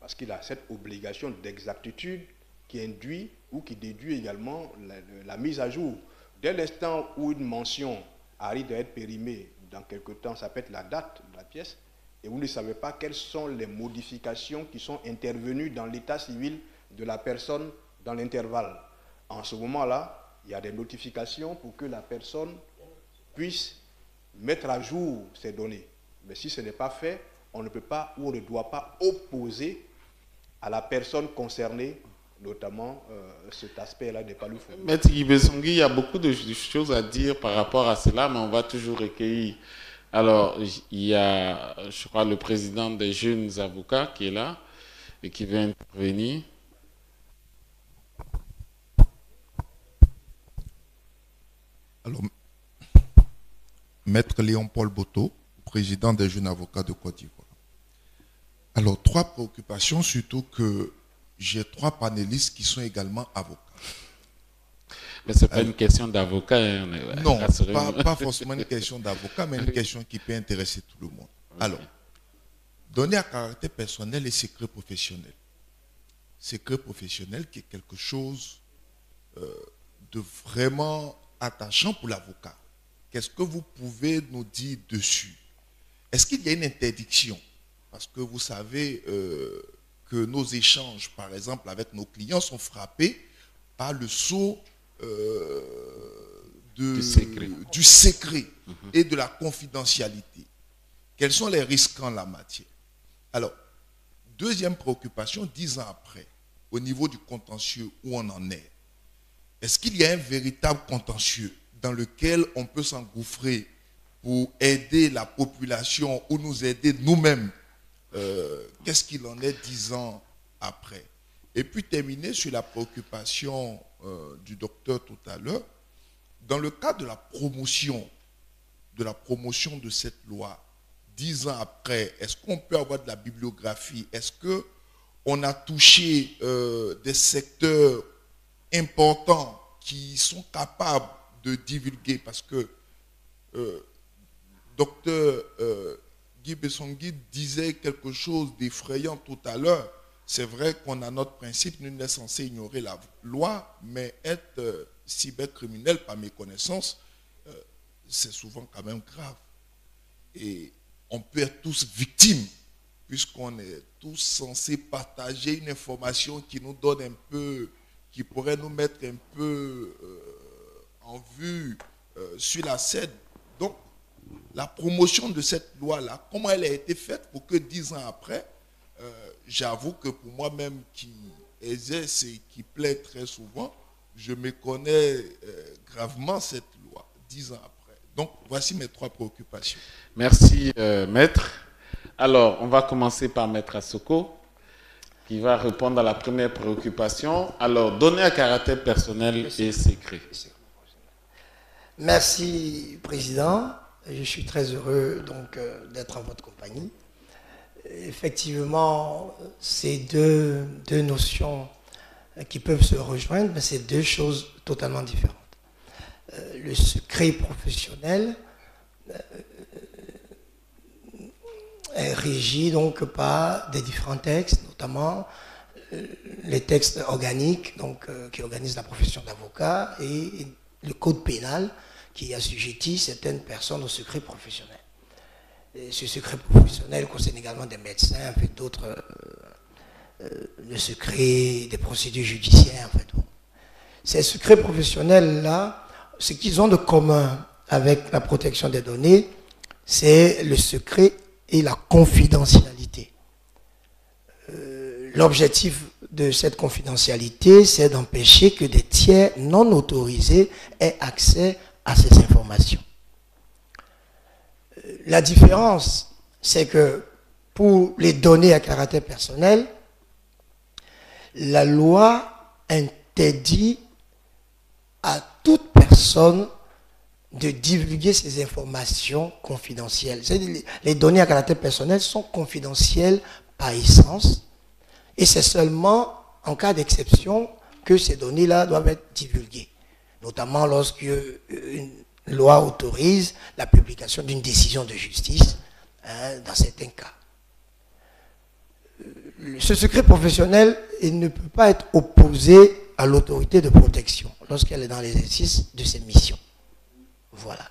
parce qu'il a cette obligation d'exactitude qui induit ou qui déduit également la mise à jour. Dès l'instant où une mention arrive à être périmée, dans quelque temps, ça peut être la date de la pièce, et vous ne savez pas quelles sont les modifications qui sont intervenues dans l'état civil de la personne dans l'intervalle. En ce moment-là, il y a des notifications pour que la personne puisse mettre à jour ces données. Mais si ce n'est pas fait, on ne peut pas ou on ne doit pas opposer à la personne concernée, notamment cet aspect-là des paloufs. Maître Guibesongui, il y a beaucoup de choses à dire par rapport à cela, mais on va toujours recueillir. Alors, il y a, je crois, le président des jeunes avocats qui est là et qui veut intervenir. Alors, Maître Léon-Paul Boto, président des jeunes avocats de Côte d'Ivoire. Alors, 3 préoccupations, surtout que j'ai 3 panélistes qui sont également avocats. Mais ce n'est pas une question d'avocat. Hein, non, pas forcément une question d'avocat, mais une question qui peut intéresser tout le monde. Okay. Alors, donner à caractère personnel et secret professionnel. Secret professionnel qui est quelque chose de vraiment attachant pour l'avocat. Qu'est-ce que vous pouvez nous dire dessus? Est-ce qu'il y a une interdiction? Parce que vous savez que nos échanges, par exemple, avec nos clients sont frappés par le sceau du secret et de la confidentialité. Quels sont les risques en la matière? Alors, deuxième préoccupation, 10 ans après, au niveau du contentieux, où on en est. Est-ce qu'il y a un véritable contentieux dans lequel on peut s'engouffrer pour aider la population ou nous aider nous-mêmes? Qu'est-ce qu'il en est 10 ans après? Et puis terminer sur la préoccupation du docteur tout à l'heure. Dans le cadre de la promotion de cette loi, 10 ans après, est-ce qu'on peut avoir de la bibliographie? Est-ce qu'on a touché des secteurs importants qui sont capables de divulguer? Parce que docteur Guy Bessongui disait quelque chose d'effrayant tout à l'heure. C'est vrai qu'on a notre principe, nous sommes censés ignorer la loi, mais être cybercriminel par méconnaissance, c'est souvent quand même grave. Et on peut être tous victimes, puisqu'on est tous censés partager une information qui nous donne un peu, qui pourrait nous mettre un peu en vue sur la scène. Donc, la promotion de cette loi-là, comment elle a été faite pour que 10 ans après, j'avoue que pour moi-même qui exerce et qui plaît très souvent, je méconnais gravement cette loi 10 ans après. Donc, voici mes 3 préoccupations. Merci, Maître. Alors, on va commencer par Maître Asoko, qui va répondre à la première préoccupation. Alors, donner à caractère personnel et secret. Merci, Président. Je suis très heureux donc d'être en votre compagnie. Effectivement, c'est deux notions qui peuvent se rejoindre, mais c'est 2 choses totalement différentes. Le secret professionnel est régi donc par des différents textes, notamment les textes organiques donc, qui organisent la profession d'avocat et le code pénal qui assujettit certaines personnes au secret professionnel. Et ce secret professionnel concerne également des médecins, en fait, d'autres, le secret des procédures judiciaires. En fait. Ces secrets professionnels-là, ce qu'ils ont de commun avec la protection des données, c'est le secret et la confidentialité. L'objectif de cette confidentialité, c'est d'empêcher que des tiers non autorisés aient accès à ces informations. La différence, c'est que pour les données à caractère personnel, la loi interdit à toute personne de divulguer ces informations confidentielles. Les données à caractère personnel sont confidentielles par essence. Et c'est seulement en cas d'exception que ces données-là doivent être divulguées, notamment lorsque une loi autorise la publication d'une décision de justice, dans certains cas. Ce secret professionnel, il ne peut pas être opposé à l'autorité de protection lorsqu'elle est dans l'exercice de ses missions. Voilà.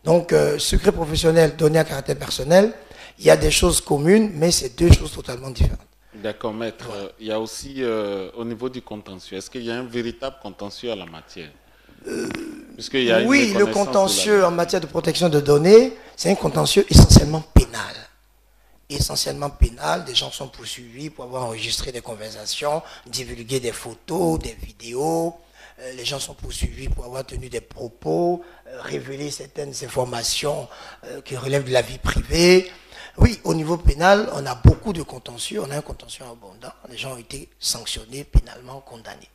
Donc, secret professionnel, données à caractère personnel, il y a des choses communes, mais c'est deux choses totalement différentes. D'accord, maître. Voilà. Il y a aussi, au niveau du contentieux, est-ce qu'il y a un véritable contentieux à la matière? Oui, le contentieux en matière de protection de données, c'est un contentieux essentiellement pénal. Essentiellement pénal, des gens sont poursuivis pour avoir enregistré des conversations, divulgué des photos, des vidéos. Les gens sont poursuivis pour avoir tenu des propos, révélé certaines informations qui relèvent de la vie privée. Oui, au niveau pénal, on a beaucoup de contentieux, on a un contentieux abondant. Les gens ont été sanctionnés, pénalement condamnés.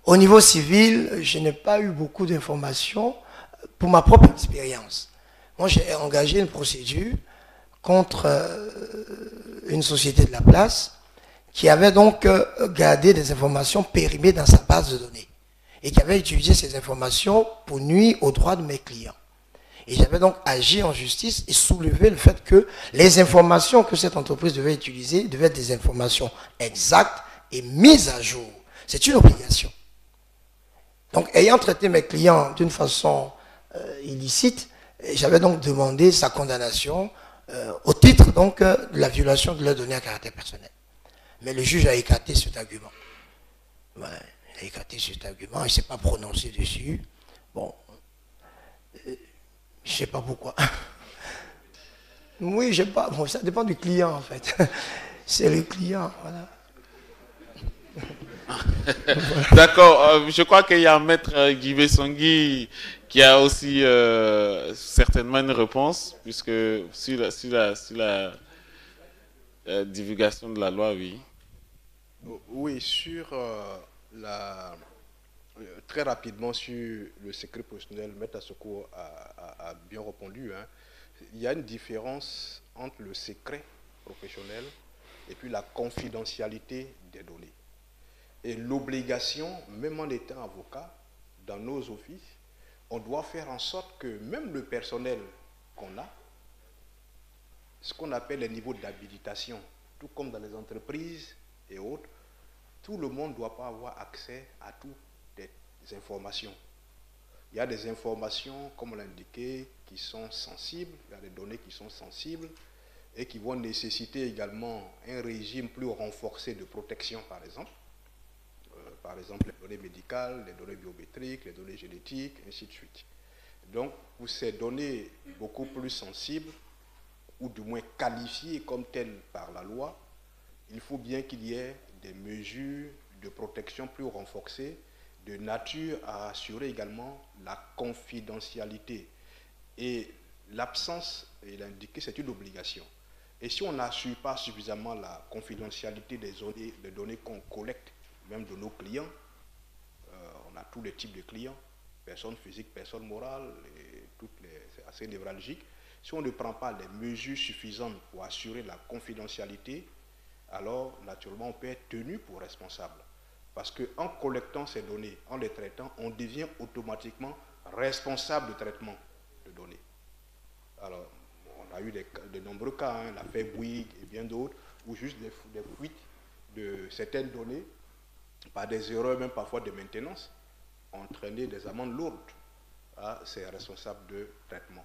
Au niveau civil, je n'ai pas eu beaucoup d'informations pour ma propre expérience. Moi, j'ai engagé une procédure contre une société de la place qui avait donc gardé des informations périmées dans sa base de données et qui avait utilisé ces informations pour nuire aux droits de mes clients. Et j'avais donc agi en justice et soulevé le fait que les informations que cette entreprise devait utiliser devaient être des informations exactes et mises à jour. C'est une obligation. Donc, ayant traité mes clients d'une façon illicite, j'avais donc demandé sa condamnation au titre donc de la violation de leurs données à caractère personnel. Mais le juge a écarté cet argument. Ouais, il a écarté cet argument, il ne s'est pas prononcé dessus. Bon, je ne sais pas pourquoi. Oui, je sais pas. Bon, ça dépend du client en fait. C'est le client, voilà. D'accord, je crois qu'il y a un maître Guy Songui qui a aussi certainement une réponse, puisque sur la divulgation de la loi, oui. Oui, très rapidement sur le secret professionnel, Maître Assoko a bien répondu. Hein. Il y a une différence entre le secret professionnel et puis la confidentialité des données. Et l'obligation, même en étant avocat, dans nos offices, on doit faire en sorte que même le personnel qu'on a, ce qu'on appelle les niveaux d'habilitation, tout comme dans les entreprises et autres, tout le monde ne doit pas avoir accès à toutes les informations. Il y a des informations, comme on l'a indiqué, qui sont sensibles, il y a des données qui sont sensibles et qui vont nécessiter également un régime plus renforcé de protection, par exemple. Par exemple, les données médicales, les données biométriques, les données génétiques, ainsi de suite. Donc, pour ces données beaucoup plus sensibles, ou du moins qualifiées comme telles par la loi, il faut bien qu'il y ait des mesures de protection plus renforcées, de nature à assurer également la confidentialité. Et l'absence, il a indiqué, c'est une obligation. Et si on n'assure pas suffisamment la confidentialité des données qu'on collecte, même de nos clients, on a tous les types de clients, personnes physiques, personnes morales, c'est assez névralgique. Si on ne prend pas les mesures suffisantes pour assurer la confidentialité, alors naturellement on peut être tenu pour responsable. Parce qu'en collectant ces données, en les traitant, on devient automatiquement responsable de traitement de données. Alors, on a eu de nombreux cas, hein, l'affaire Bouygues et bien d'autres, où juste des fuites de certaines données, par des erreurs même parfois de maintenance, ont entraîné des amendes lourdes à ces responsables de traitement.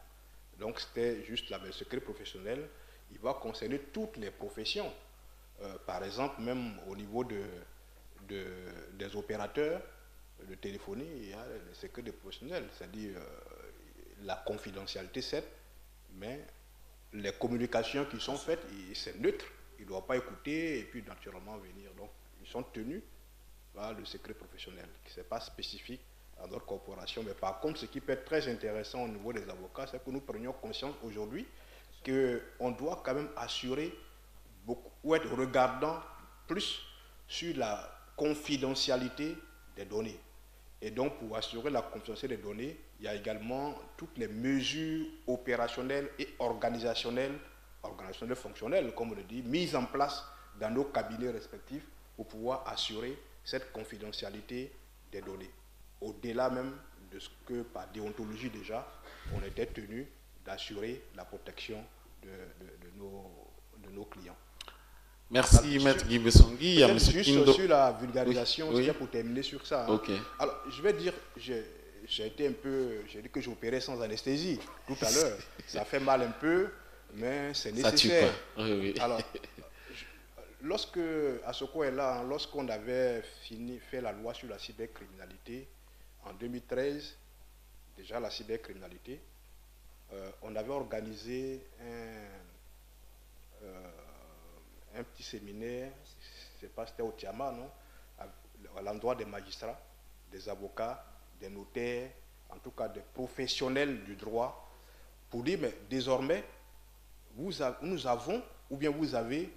Donc c'était juste là, le secret professionnel, il va concerner toutes les professions. Par exemple, même au niveau des opérateurs de téléphonie, il y a le secret des professionnels, c'est-à-dire la confidentialité, certes, mais les communications qui sont faites, c'est neutre, il ne doit pas écouter et puis naturellement venir. Donc ils sont tenus. Là, le secret professionnel, qui n'est pas spécifique à notre corporation. Mais par contre, ce qui peut être très intéressant au niveau des avocats, c'est que nous prenions conscience aujourd'hui qu'on doit quand même assurer beaucoup, ou être regardant plus sur la confidentialité des données. Et donc, pour assurer la confidentialité des données, il y a également toutes les mesures opérationnelles et organisationnelles, fonctionnelles, comme on le dit, mises en place dans nos cabinets respectifs pour pouvoir assurer cette confidentialité des données. Au-delà même de ce que, par déontologie déjà, on était tenu d'assurer la protection de nos clients. Merci, Maître Guy Bessongui. Juste sur la vulgarisation, oui. c'est pour terminer sur ça. Hein. Okay. Alors, je vais dire, j'ai été un peu, j'ai dit que j'opérais sans anesthésie tout à l'heure. Ça fait mal un peu, mais c'est nécessaire. Ça tue pas. Oui. Alors, lorsque Assoko est là, hein, lorsqu'on avait fait la loi sur la cybercriminalité en 2013, déjà la cybercriminalité, on avait organisé un petit séminaire, je ne sais pas si c'était au Tiama, non, à l'endroit des magistrats, des avocats, des notaires, en tout cas des professionnels du droit, pour dire, mais désormais, nous avons, ou bien vous avez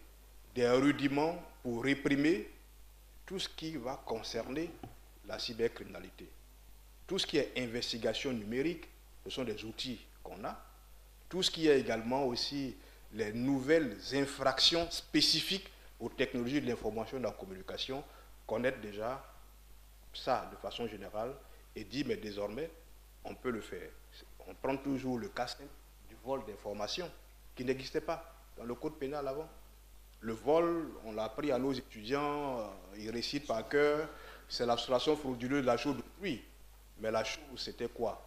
des rudiments pour réprimer tout ce qui va concerner la cybercriminalité. Tout ce qui est investigation numérique, ce sont des outils qu'on a. Tout ce qui est également aussi les nouvelles infractions spécifiques aux technologies de l'information et de la communication, connaître déjà ça de façon générale et dire, mais désormais, on peut le faire. On prend toujours le cas du vol d'informations qui n'existait pas dans le code pénal avant. Le vol, on l'a appris à nos étudiants, ils récitent par cœur, c'est l'abstraction frauduleuse de la chose d'autrui. Mais la chose, c'était quoi?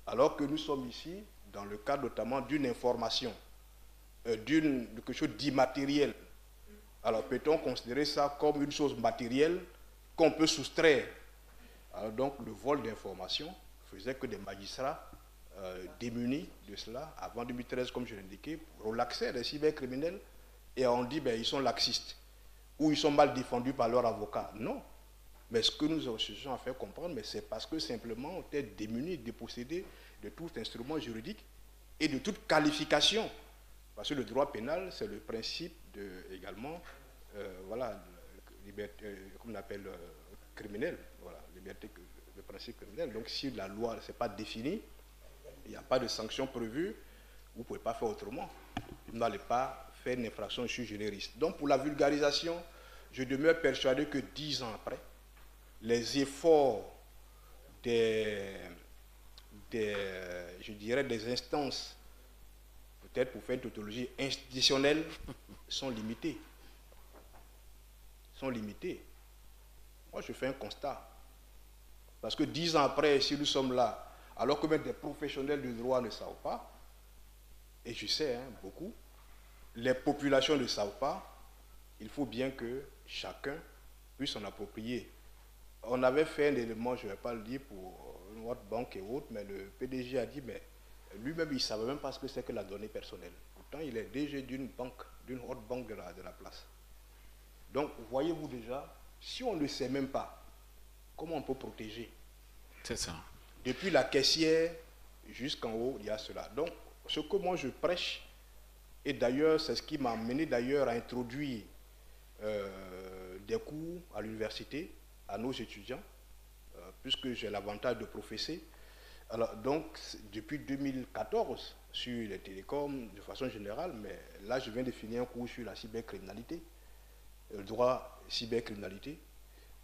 Alors que nous sommes ici, dans le cadre notamment d'une information, de quelque chose d'immatériel. Alors peut-on considérer ça comme une chose matérielle qu'on peut soustraire? Alors donc le vol d'informations faisait que des magistrats démunis de cela, avant 2013 comme je l'indiquais, relaxaient les cybercriminels et on dit ben, ils sont laxistes ou ils sont mal défendus par leurs avocats. Non. Mais ce que nous cherchons à faire comprendre, c'est parce que simplement on était démunis, dépossédés de tout instrument juridique et de toute qualification. Parce que le droit pénal, c'est le principe de, également, voilà, liberté, comme on appelle, criminel, voilà, liberté, le principe criminel. Donc si la loi ne s'est pas définie, il n'y a pas de sanction prévue, vous ne pouvez pas faire autrement. Vous n'allez pas faire une infraction sui generis. Donc pour la vulgarisation, je demeure persuadé que 10 ans après, les efforts je dirais des instances, peut-être pour faire une tautologie institutionnelle, sont limités. Moi, je fais un constat. Parce que 10 ans après, si nous sommes là, alors que même des professionnels du droit ne savent pas, et je sais, hein, beaucoup, les populations ne savent pas, il faut bien que chacun puisse s'en approprier. On avait fait un élément, je ne vais pas le dire pour une autre banque et autres, mais le PDG a dit, mais lui-même, il ne savait même pas ce que c'est que la donnée personnelle. Pourtant, il est DG d'une banque, d'une haute banque de la place. Donc, voyez-vous déjà, si on ne sait même pas, comment on peut protéger? C'est ça. Depuis la caissière jusqu'en haut, il y a cela. Donc, ce que moi je prêche, et d'ailleurs, c'est ce qui m'a amené d'ailleurs à introduire des cours à l'université, à nos étudiants, puisque j'ai l'avantage de professer. Alors, donc, depuis 2014, sur les télécoms de façon générale, mais là, je viens de finir un cours sur la cybercriminalité, le droit cybercriminalité,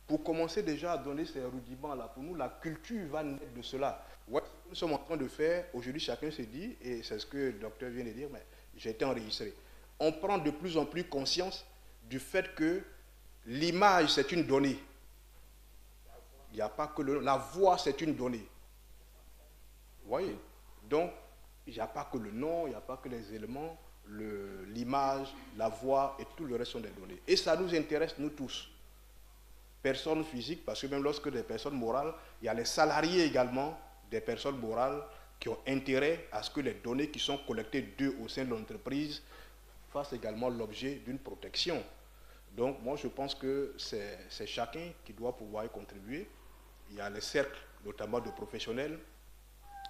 pour commencer déjà à donner ces rudiments là. Pour nous, la culture va naître de cela. Ouais, nous sommes en train de faire, aujourd'hui, chacun se dit, et c'est ce que le docteur vient de dire, mais j'ai été enregistré. On prend de plus en plus conscience du fait que l'image, c'est une donnée. Il n'y a pas que la voix, c'est une donnée. Vous voyez? Donc, il n'y a pas que le nom, il n'y a pas que les éléments, l'image, la voix et tout le reste sont des données. Et ça nous intéresse, nous tous. Personnes physiques, parce que même lorsque des personnes morales, il y a les salariés également des personnes morales qui ont intérêt à ce que les données qui sont collectées d'eux au sein de l'entreprise fassent également l'objet d'une protection. Donc, moi, je pense que c'est chacun qui doit pouvoir y contribuer. Il y a les cercles, notamment de professionnels.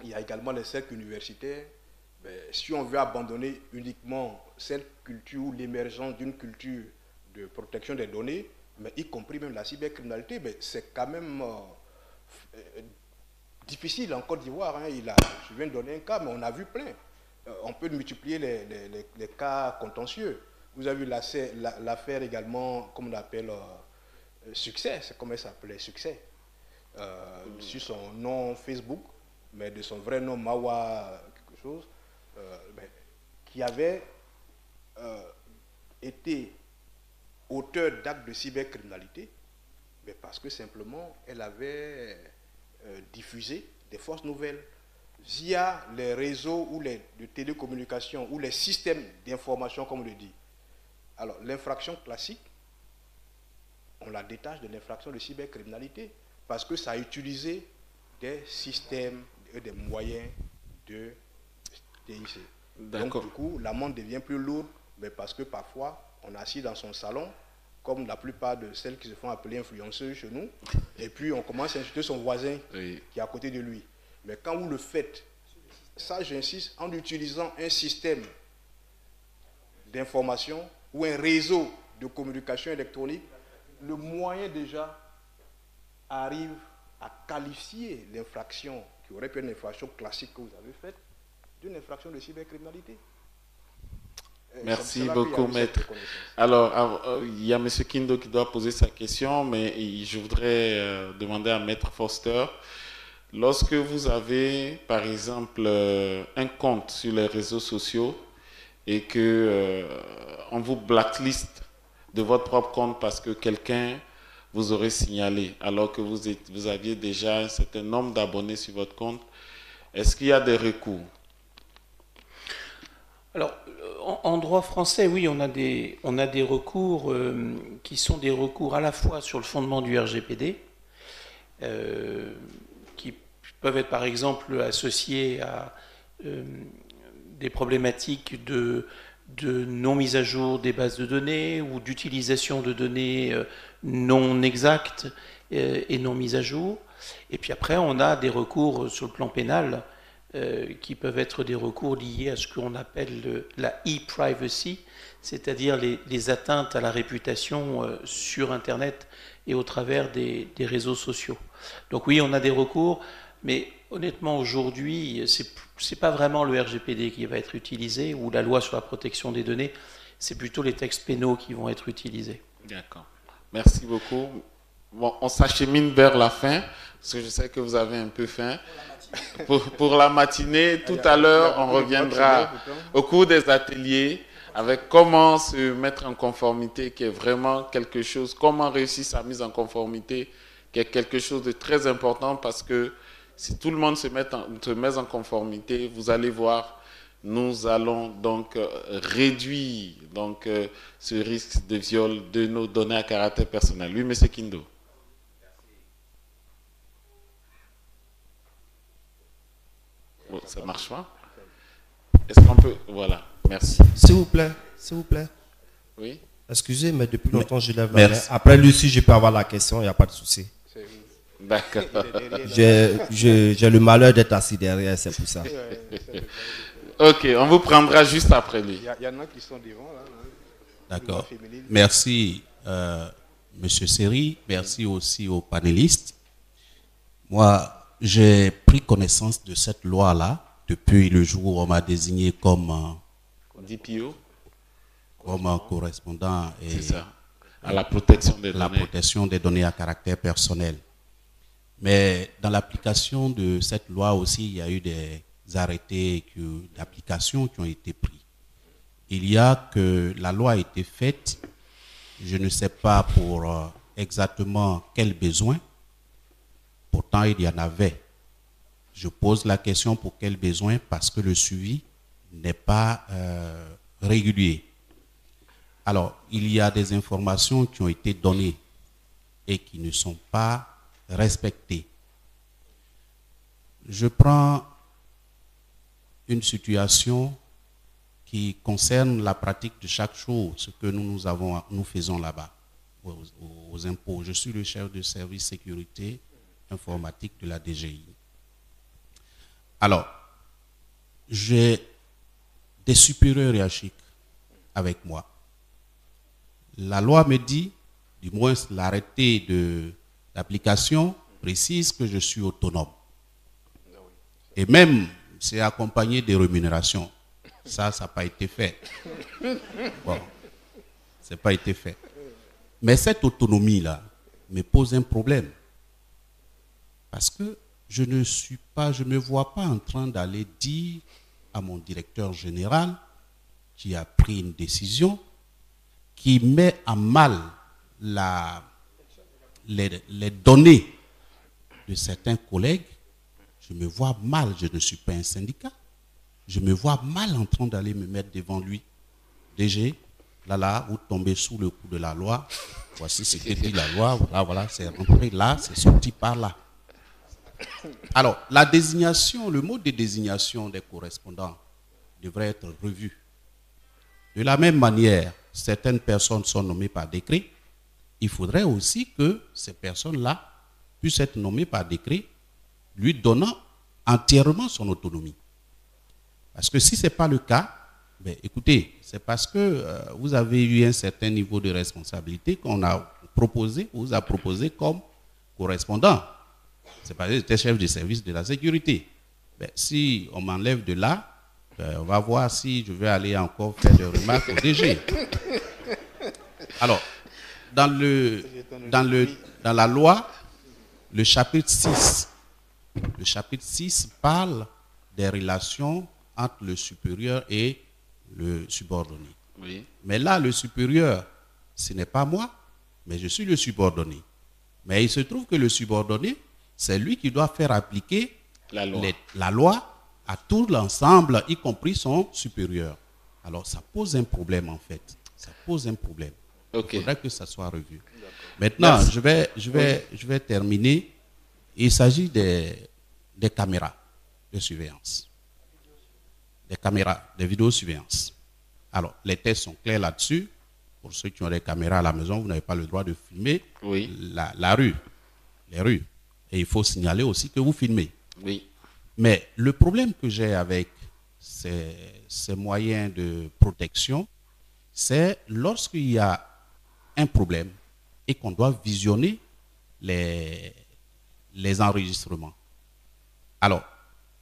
Il y a également les cercles universitaires. Mais si on veut abandonner uniquement cette culture ou l'émergence d'une culture de protection des données, mais y compris même la cybercriminalité, c'est quand même difficile en Côte d'Ivoire. Hein. Je viens de donner un cas, mais on a vu plein. On peut multiplier les cas contentieux. Vous avez vu l'affaire également, comme on appelle Succès, c'est comme elle s'appelait, Succès, sur son nom Facebook, mais de son vrai nom Mawa quelque chose, qui avait été auteur d'actes de cybercriminalité, mais parce que simplement elle avait diffusé des fausses nouvelles via les réseaux ou de télécommunications ou les systèmes d'information, comme on le dit. Alors, l'infraction classique, on la détache de l'infraction de cybercriminalité parce que ça a utilisé des systèmes et des moyens de TIC. Donc, du coup, l'amende devient plus lourde, mais parce que parfois, on est assis dans son salon, comme la plupart de celles qui se font appeler influenceuses chez nous, et puis on commence à insulter son voisin qui est à côté de lui. Mais quand vous le faites, ça j'insiste, en utilisant un système d'information ou un réseau de communication électronique, le moyen déjà arrive à qualifier l'infraction, qui aurait pu être une infraction classique que vous avez faite, d'une infraction de cybercriminalité. Merci beaucoup, maître. Alors, il y a M. Kindo qui doit poser sa question, mais je voudrais demander à maître Foster, lorsque vous avez, par exemple, un compte sur les réseaux sociaux et que on vous blacklist de votre propre compte parce que quelqu'un vous aurait signalé, alors que vous aviez déjà un certain nombre d'abonnés sur votre compte, est-ce qu'il y a des recours? Alors, en droit français, oui, on a des recours qui sont des recours à la fois sur le fondement du RGPD, qui peuvent être par exemple associés à des problématiques de non-mise à jour des bases de données ou d'utilisation de données non exactes et non mises à jour. Et puis après, on a des recours sur le plan pénal qui peuvent être des recours liés à ce qu'on appelle la e-privacy, c'est-à-dire les atteintes à la réputation sur Internet et au travers des réseaux sociaux. Donc oui, on a des recours, mais honnêtement, aujourd'hui, c'est pas vraiment le RGPD qui va être utilisé ou la loi sur la protection des données, c'est plutôt les textes pénaux qui vont être utilisés. D'accord. Merci beaucoup. Bon, on s'achemine vers la fin, parce que je sais que vous avez un peu faim. Pour la matinée, tout à l'heure, on reviendra au cours des ateliers avec comment se mettre en conformité, qui est vraiment quelque chose, comment réussir sa mise en conformité, qui est quelque chose de très important, parce que si tout le monde se met en conformité, vous allez voir, nous allons donc réduire ce risque de viol de nos données à caractère personnel. Oui, M. Kindo. Bon, ça marche pas? Est-ce qu'on peut... Voilà, merci. S'il vous plaît, s'il vous plaît. Oui. Excusez, mais depuis longtemps, je lève la main. Après lui, si je peux avoir la question, il n'y a pas de souci. D'accord. J'ai le malheur d'être assis derrière, c'est pour ça. Ok, on vous prendra juste après lui. Il y en a qui sont devant. D'accord. Merci, Monsieur Seri. Merci aussi aux panélistes. Moi, j'ai pris connaissance de cette loi-là depuis le jour où on m'a désigné comme DPO, comme correspondant et à la protection des données à caractère personnel. Mais dans l'application de cette loi aussi, il y a eu des arrêtés d'application qui ont été pris. Il y a que la loi a été faite, je ne sais pas pour exactement quel besoin, pourtant il y en avait. Je pose la question pour quel besoin, parce que le suivi n'est pas régulier. Alors, il y a des informations qui ont été données et qui ne sont pas respectées. Je prends une situation qui concerne la pratique de chaque jour, ce que nous faisons là-bas, aux impôts. Je suis le chef de service sécurité informatique de la DGI. Alors, j'ai des supérieurs hiérarchiques avec moi. La loi me dit, du moins l'arrêté d'application précise que je suis autonome. Et même, c'est accompagné des rémunérations. Ça n'a pas été fait. Bon. Ça n'a pas été fait. Mais cette autonomie-là me pose un problème. Parce que je ne me vois pas en train d'aller dire à mon directeur général qui a pris une décision qui met à mal les données de certains collègues. Je me vois mal, je ne suis pas un syndicat. Je me vois mal en train d'aller me mettre devant lui. DG, là, vous tombez sous le coup de la loi. Voici ce que dit la loi. Voilà, c'est rentré là, c'est sorti par là. Alors, la désignation, le mode de désignation des correspondants devrait être revu. De la même manière, certaines personnes sont nommées par décret. Il faudrait aussi que ces personnes-là puissent être nommées par décret, lui donnant entièrement son autonomie. Parce que si ce n'est pas le cas, ben, écoutez, c'est parce que vous avez eu un certain niveau de responsabilité qu'on vous a proposé comme correspondant. C'est parce que j'étais chef de service de la sécurité. Ben, si on m'enlève de là, on va voir si je vais aller encore faire des remarques au DG. Alors, dans la loi, le chapitre 6 parle des relations entre le supérieur et le subordonné. Oui. Mais là, le supérieur, ce n'est pas moi, mais je suis le subordonné. Mais il se trouve que le subordonné, c'est lui qui doit faire appliquer la loi à tout l'ensemble, y compris son supérieur. Alors, ça pose un problème, en fait. Ça pose un problème. Okay. Il faudrait que ça soit revu. Maintenant, je vais terminer. Il s'agit des caméras de surveillance. Des caméras, des vidéosurveillance. Alors, les tests sont clairs là-dessus. Pour ceux qui ont des caméras à la maison, vous n'avez pas le droit de filmer la rue, les rues. Et il faut signaler aussi que vous filmez. Oui. Mais le problème que j'ai avec ces moyens de protection, c'est lorsqu'il y a un problème et qu'on doit visionner les enregistrements. Alors,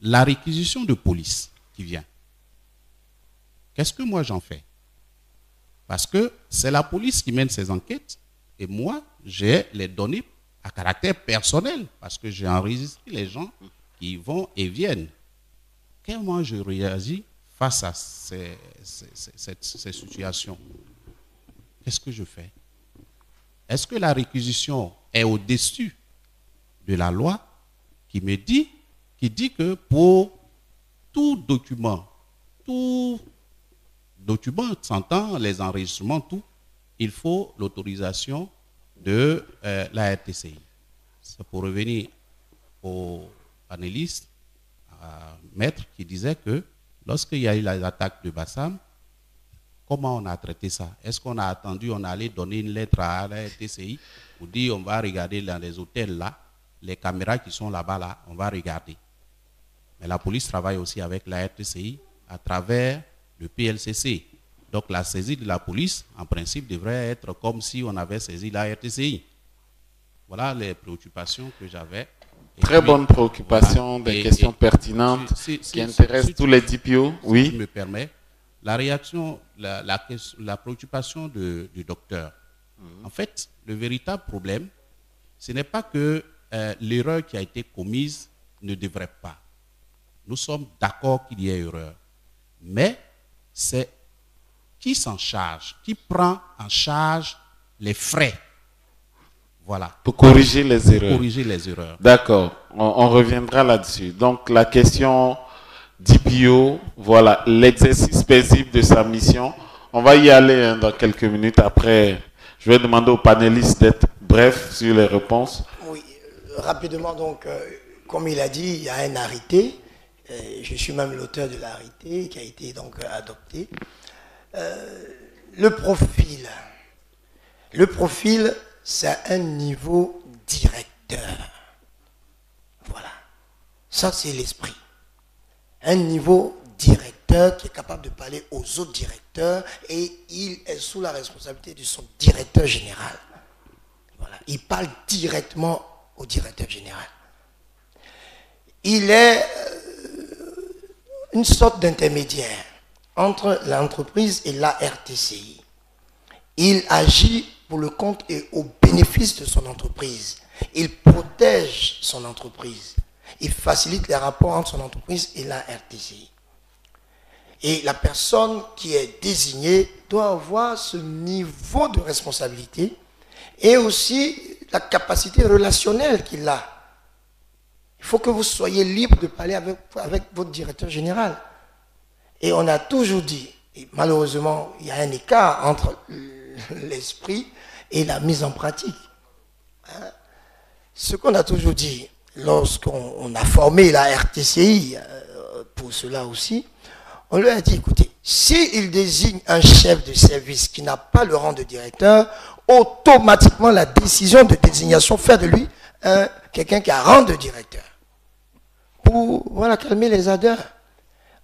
la réquisition de police qui vient, qu'est-ce que moi j'en fais? Parce que c'est la police qui mène ces enquêtes et moi, j'ai les données à caractère personnel parce que j'ai enregistré les gens qui vont et viennent. Comment je réagis face à ces situations? Qu'est-ce que je fais? Est-ce que la réquisition est au-dessus de la loi qui dit que pour tout document, s'entend les enregistrements, tout, il faut l'autorisation de la RTCI. C'est pour revenir au panéliste, maître, qui disait que lorsqu'il y a eu l'attaque de Bassam, comment on a traité ça? Est-ce qu'on a attendu, on allait donner une lettre à la RTCI pour dire on va regarder dans les hôtels là, les caméras qui sont là-bas là, on va regarder. Mais la police travaille aussi avec la RTCI à travers le PLCC. Donc la saisie de la police, en principe, devrait être comme si on avait saisi la RTCI. Voilà les préoccupations que j'avais. Très bonne préoccupation, des questions pertinentes qui intéressent tous les DPO. Oui. Si tu me permets, la réaction, la préoccupation du docteur. En fait, le véritable problème, ce n'est pas que l'erreur qui a été commise ne devrait pas. Nous sommes d'accord qu'il y ait erreur. Mais c'est qui s'en charge, qui prend en charge les frais. Voilà. Pour corriger les erreurs. Corriger les erreurs. D'accord. On reviendra là-dessus. Donc, la question d'IPO, voilà, l'exercice paisible de sa mission. On va y aller dans quelques minutes. Après, je vais demander aux panélistes d'être brefs sur les réponses. Oui, rapidement, donc, comme il a dit, il y a un arrêté. Je suis même l'auteur de l'arrêté qui a été donc adopté. Le profil, c'est un niveau directeur. Voilà. Ça, c'est l'esprit. Un niveau directeur qui est capable de parler aux autres directeurs et il est sous la responsabilité de son directeur général. Voilà. Il parle directement au directeur général. Il est une sorte d'intermédiaire entre l'entreprise et la RTCI. Il agit pour le compte et au bénéfice de son entreprise. Il protège son entreprise. Il facilite les rapports entre son entreprise et la RTCI. Et la personne qui est désignée doit avoir ce niveau de responsabilité et aussi la capacité relationnelle qu'il a. Il faut que vous soyez libre de parler avec votre directeur général. Et on a toujours dit, et malheureusement, il y a un écart entre l'esprit et la mise en pratique. Ce qu'on a toujours dit, lorsqu'on a formé la RTCI pour cela aussi, on lui a dit, écoutez, s'il désigne un chef de service qui n'a pas le rang de directeur, automatiquement la décision de désignation fait de lui quelqu'un qui a rang de directeur. Pour calmer les ardeurs.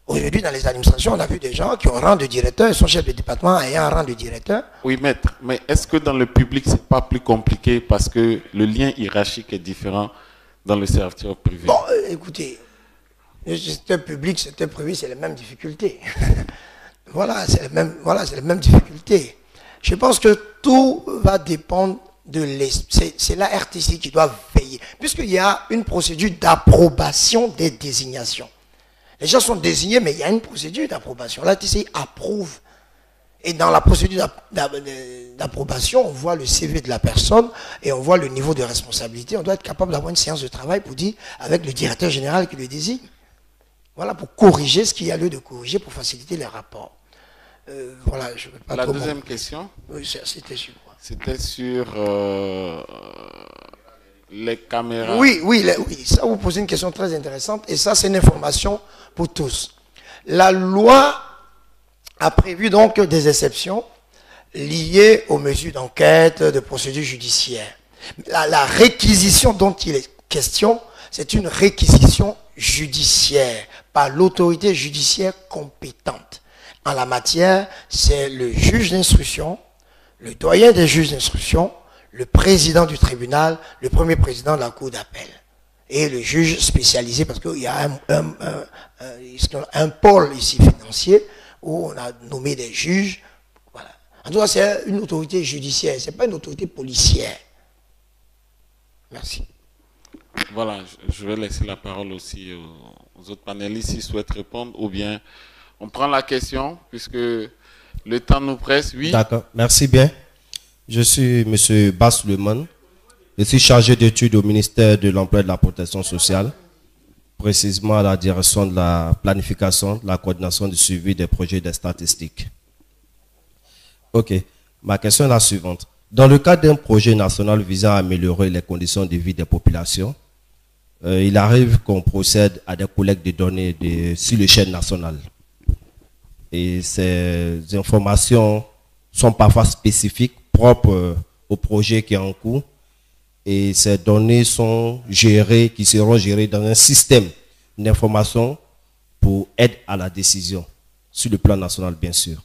Aujourd'hui, dans les administrations, on a vu des gens qui ont un rang de directeur et son chef de département ayant un rang de directeur. Oui, maître, mais est-ce que dans le public, ce n'est pas plus compliqué parce que le lien hiérarchique est différent dans le secteur privé? Bon, écoutez, le secteur public, le secteur privé, c'est les mêmes difficultés. c'est les mêmes difficultés. Je pense que tout va dépendre de l'esprit. C'est la RTC qui doit veiller, puisqu'il y a une procédure d'approbation des désignations. Les gens sont désignés, mais il y a une procédure d'approbation. La RTCI approuve. Et dans la procédure d'approbation, on voit le CV de la personne et on voit le niveau de responsabilité. On doit être capable d'avoir une séance de travail pour dire, avec le directeur général qui le désigne. Voilà, pour corriger ce qu'il y a lieu de corriger, pour faciliter les rapports. Je veux pas la deuxième question? Oui, c'était sur quoi? C'était sur les caméras. Oui, ça vous posez une question très intéressante et ça c'est une information pour tous. La loi a prévu donc des exceptions liées aux mesures d'enquête, de procédure judiciaire. La réquisition dont il est question, c'est une réquisition judiciaire par l'autorité judiciaire compétente. En la matière, c'est le juge d'instruction, le doyen des juges d'instruction, le président du tribunal, le premier président de la cour d'appel et le juge spécialisé, parce qu'il y a un pôle ici financier où on a nommé des juges. Voilà. En tout cas, c'est une autorité judiciaire, ce n'est pas une autorité policière. Merci. Voilà, je vais laisser la parole aussi aux autres panélistes s'ils souhaitent répondre, ou bien on prend la question puisque le temps nous presse. Oui. D'accord, merci bien. Je suis M. Bass Leman. Je suis chargé d'études au ministère de l'Emploi et de la Protection sociale, précisément à la direction de la planification, de la coordination du suivi des projets des statistiques. Ok, ma question est la suivante. Dans le cadre d'un projet national visant à améliorer les conditions de vie des populations, il arrive qu'on procède à des collectes de données sur l'échelle nationale. Et ces informations sont parfois spécifiques, propres au projet qui est en cours. Et ces données sont gérées, qui seront gérées dans un système d'information pour aide à la décision, sur le plan national bien sûr.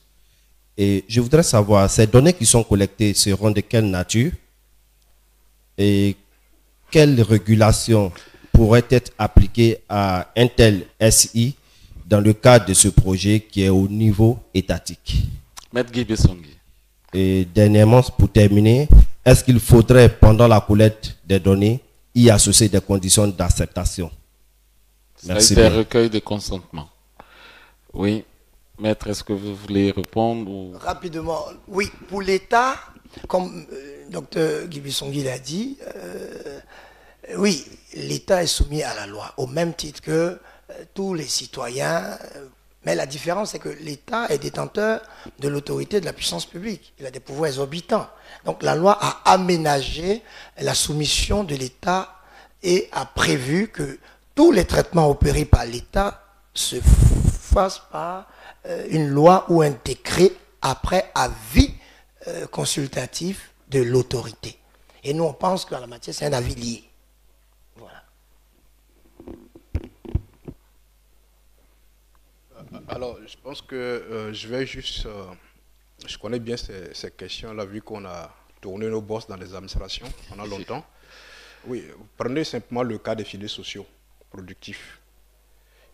Et je voudrais savoir, ces données qui sont collectées seront de quelle nature et quelle régulation pourrait être appliquée à un tel SI dans le cadre de ce projet qui est au niveau étatique. Maître Guy Bessongui. Et dernièrement, pour terminer, est-ce qu'il faudrait, pendant la collecte des données, y associer des conditions d'acceptation? Merci. Des recueils de consentement. Oui. Maître, est-ce que vous voulez répondre ou... Rapidement, oui. Pour l'État, comme Dr Guy Bessongui l'a dit, oui, l'État est soumis à la loi, au même titre que tous les citoyens. Mais la différence, c'est que l'État est détenteur de l'autorité de la puissance publique. Il a des pouvoirs exorbitants. Donc la loi a aménagé la soumission de l'État et a prévu que tous les traitements opérés par l'État se fassent par une loi ou un décret après avis consultatif de l'autorité. Et nous, on pense qu'en la matière, c'est un avis lié. Voilà. Alors, je pense que je vais juste... je connais bien ces questions-là, vu qu'on a tourné nos bosses dans les administrations pendant longtemps. Oui, prenez simplement le cas des filets sociaux productifs.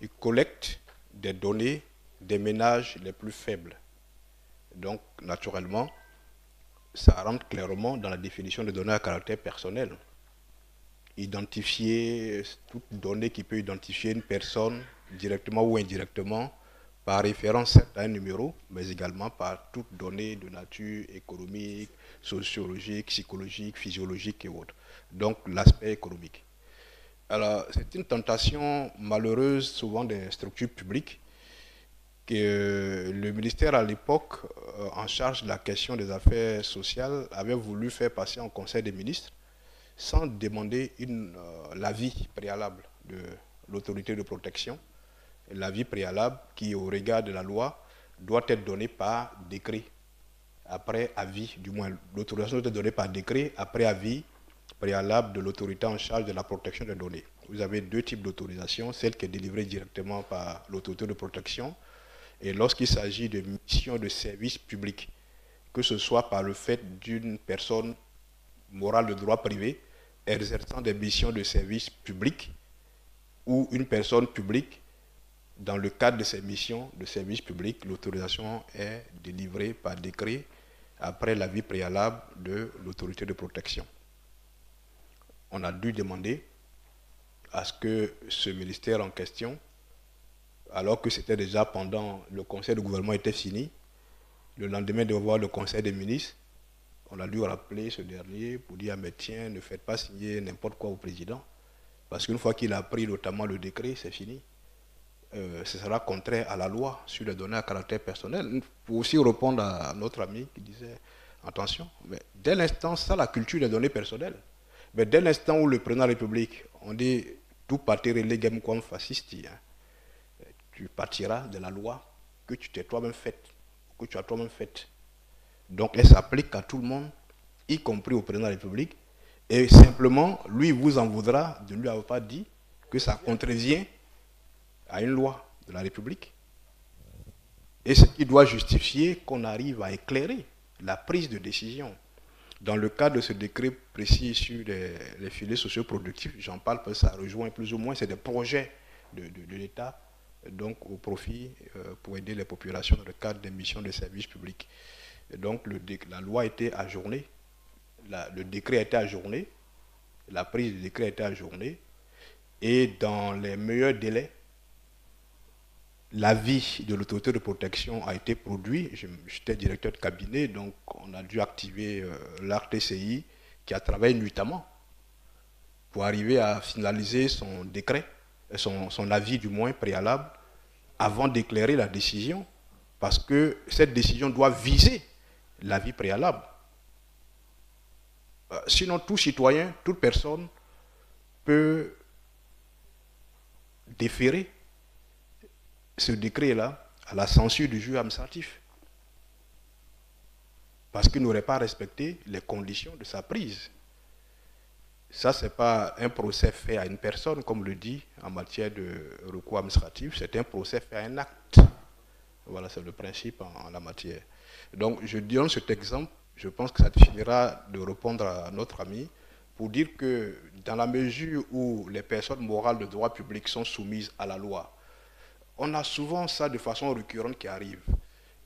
Ils collectent des données des ménages les plus faibles. Donc, naturellement, ça rentre clairement dans la définition de données à caractère personnel. Identifier toute donnée qui peut identifier une personne directement ou indirectement par référence à un numéro, mais également par toute donnée de nature économique, sociologique, psychologique, physiologique et autres. Donc l'aspect économique. Alors c'est une tentation malheureuse souvent des structures publiques que le ministère à l'époque en charge de la question des affaires sociales avait voulu faire passer en Conseil des ministres sans demander l'avis préalable de l'autorité de protection. L'avis préalable qui, au regard de la loi, doit être donné par décret, après avis, du moins l'autorisation doit être donnée par décret, après avis préalable de l'autorité en charge de la protection des données. Vous avez deux types d'autorisation, celle qui est délivrée directement par l'autorité de protection, et lorsqu'il s'agit de missions de service public, que ce soit par le fait d'une personne morale de droit privé exerçant des missions de service public ou une personne publique, dans le cadre de ces missions de service public, l'autorisation est délivrée par décret après l'avis préalable de l'autorité de protection. On a dû demander à ce que ce ministère en question, alors que c'était déjà pendant le conseil de gouvernement était fini, le lendemain de voir le conseil des ministres, on a dû rappeler ce dernier pour dire, mais tiens, ne faites pas signer n'importe quoi au président, parce qu'une fois qu'il a pris notamment le décret, c'est fini. Ce sera contraire à la loi sur les données à caractère personnel. Pour aussi répondre à notre ami qui disait, attention, mais dès l'instant, ça la culture des données personnelles, mais dès l'instant où le président de la République, on dit, tout parti relégame comme fasciste, hein, tu partiras de la loi que tu t'es toi-même faite, que tu as toi-même faite. Donc elle s'applique à tout le monde, y compris au président de la République, et simplement, lui vous en voudra de ne lui avoir pas dit que ça contrevient à une loi de la République. Et ce qui doit justifier qu'on arrive à éclairer la prise de décision. Dans le cadre de ce décret précis sur les filets socioproductifs, j'en parle parce que ça rejoint plus ou moins, c'est des projets de l'État, donc au profit pour aider les populations dans le cadre des missions de services publics. Et donc la loi a été ajournée, le décret a été ajourné, la prise du décret a été ajournée, et dans les meilleurs délais, l'avis de l'autorité de protection a été produit. J'étais directeur de cabinet, donc on a dû activer l'ARTCI qui a travaillé nuitamment pour arriver à finaliser son décret, son avis du moins préalable, avant d'éclairer la décision, parce que cette décision doit viser l'avis préalable. Sinon, tout citoyen, toute personne peut déférer ce décret-là à la censure du juge administratif, parce qu'il n'aurait pas respecté les conditions de sa prise. Ça, ce n'est pas un procès fait à une personne, comme le dit en matière de recours administratif, c'est un procès fait à un acte. Voilà, c'est le principe en la matière. Donc, je donne cet exemple, je pense que ça finira de répondre à notre ami, pour dire que dans la mesure où les personnes morales de droit public sont soumises à la loi, on a souvent ça de façon récurrente qui arrive.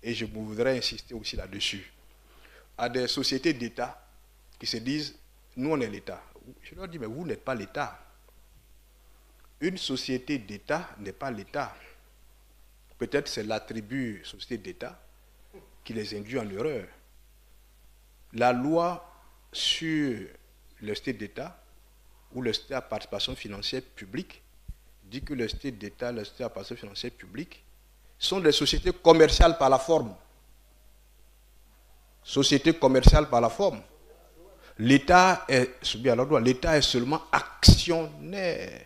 Et je voudrais insister aussi là-dessus. À des sociétés d'État qui se disent, nous on est l'État. Je leur dis, mais vous n'êtes pas l'État. Une société d'État n'est pas l'État. Peut-être c'est l'attribut société d'État qui les induit en erreur. La loi sur le statut d'État ou le statut à participation financière publique dit que le statut d'État, le statut à participation financière publique sont des sociétés commerciales par la forme. Sociétés commerciales par la forme. L'État est soumis à la loi. L'État est seulement actionnaire.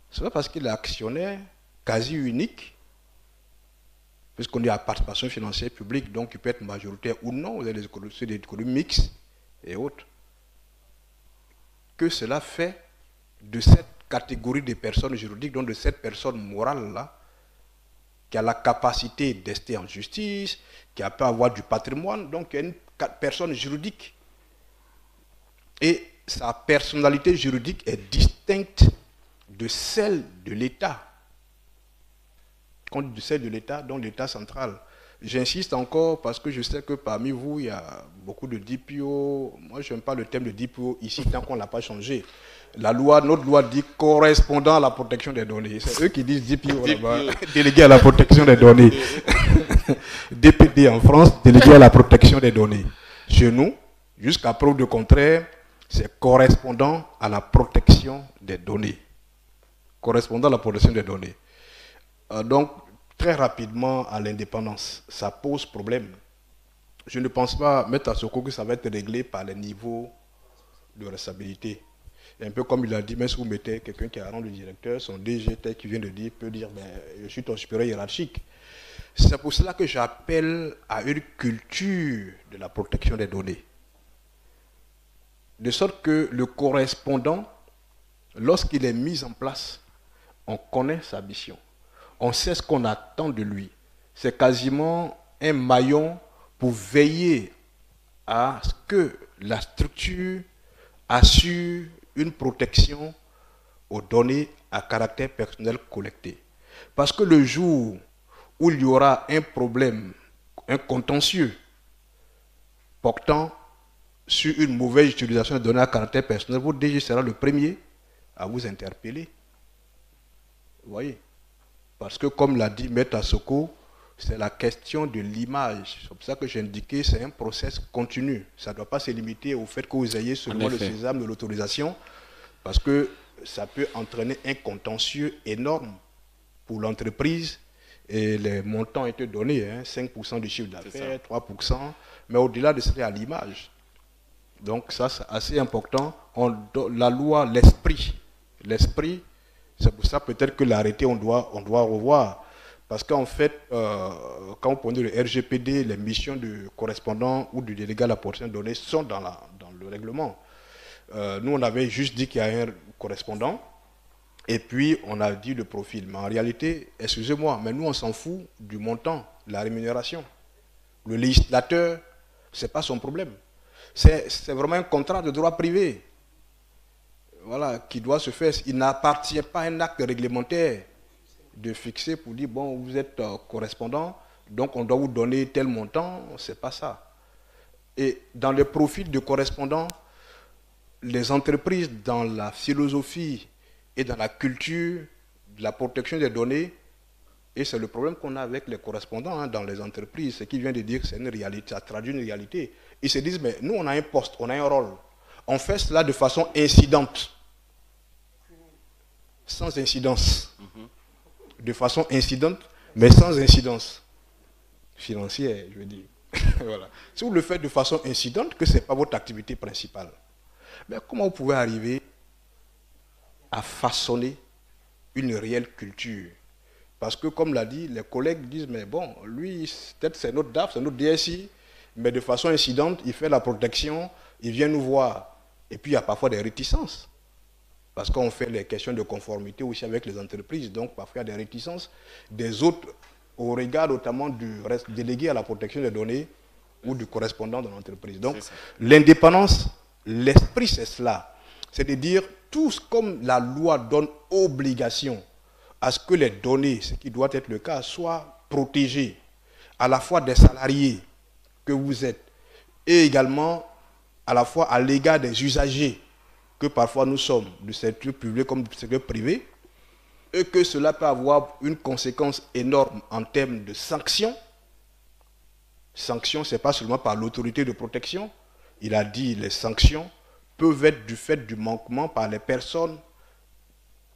C'est pas parce qu'il est actionnaire quasi unique, puisqu'on est à participation financière publique, donc il peut être majoritaire ou non, vous avez des économies mixtes et autres, que cela fait de cette catégorie de personnes juridiques, donc de cette personne morale-là, qui a la capacité d'ester en justice, qui peut avoir du patrimoine, donc il y a une personne juridique. Et sa personnalité juridique est distincte de celle de l'État. Quand on dit de celle de l'État, donc l'État central. J'insiste encore parce que je sais que parmi vous, il y a beaucoup de DPO. Moi, je n'aime pas le thème de DPO ici tant qu'on ne l'a pas changé. Notre loi dit correspondant à la protection des données. C'est eux qui disent DPO là-bas, délégué à la protection des données. DPD en France, délégué à la protection des données. Chez nous, jusqu'à preuve de contraire, c'est correspondant à la protection des données. Correspondant à la protection des données. Donc, très rapidement à l'indépendance, ça pose problème. Je ne pense pas, Maître Assoko, que ça va être réglé par les niveaux de responsabilité. Et un peu comme il a dit, même si vous mettez quelqu'un qui a un rang de directeur, son DG qui vient de dire, peut dire, ben, je suis ton supérieur hiérarchique. C'est pour cela que j'appelle à une culture de la protection des données. De sorte que le correspondant, lorsqu'il est mis en place, on connaît sa mission. On sait ce qu'on attend de lui. C'est quasiment un maillon pour veiller à ce que la structure assure une protection aux données à caractère personnel collectées. Parce que le jour où il y aura un problème, un contentieux portant sur une mauvaise utilisation des données à caractère personnel, votre DG sera le premier à vous interpeller. Vous voyez? Parce que, comme l'a dit Maître Assoko, c'est la question de l'image. C'est pour ça que j'ai indiqué c'est un process continu. Ça ne doit pas se limiter au fait que vous ayez seulement le sésame de l'autorisation, parce que ça peut entraîner un contentieux énorme pour l'entreprise. Et les montants ont été donnés, hein, 5% du chiffre d'affaires, 3%, mais au-delà de ça, à l'image. Donc ça, c'est assez important. La loi, l'esprit, c'est pour ça peut-être que l'arrêté, on doit revoir. Parce qu'en fait, quand on prenait le RGPD, les missions du correspondant ou du délégué à la protection des données sont dans le règlement. Nous, on avait juste dit qu'il y a un correspondant, et puis on a dit le profil. Mais en réalité, excusez-moi, mais nous, on s'en fout du montant, la rémunération. Le législateur, ce n'est pas son problème. C'est vraiment un contrat de droit privé. Voilà, qui doit se faire. Il n'appartient pas à un acte réglementaire de fixer pour dire, bon, vous êtes correspondant, donc on doit vous donner tel montant, c'est pas ça. Et dans les profils de correspondants, les entreprises, dans la philosophie et dans la culture de la protection des données, et c'est le problème qu'on a avec les correspondants dans les entreprises, ce qui vient de dire que c'est une réalité, ça traduit une réalité. Ils se disent, mais nous on a un poste, on a un rôle. On fait cela de façon incidente, sans incidence. De façon incidente, mais sans incidence financière, je veux dire. Voilà. Si vous le faites de façon incidente, que ce n'est pas votre activité principale, mais comment vous pouvez arriver à façonner une réelle culture? Parce que, comme l'a dit, les collègues disent, mais bon, lui, peut-être c'est notre DAF, c'est notre DSI, mais de façon incidente, il fait la protection, il vient nous voir. Et puis, il y a parfois des réticences. Parce qu'on fait les questions de conformité aussi avec les entreprises. Donc, parfois, il y a des réticences des autres au regard notamment du délégué à la protection des données ou du correspondant de l'entreprise. Donc, l'indépendance, l'esprit, c'est cela. C'est de dire, tous comme la loi donne obligation à ce que les données, ce qui doit être le cas, soient protégées, à la fois des salariés que vous êtes, et également à la fois à l'égard des usagers, que parfois nous sommes du secteur public comme du secteur privé, et que cela peut avoir une conséquence énorme en termes de sanctions. Sanctions, ce n'est pas seulement par l'autorité de protection. Il a dit les sanctions peuvent être du fait du manquement par les personnes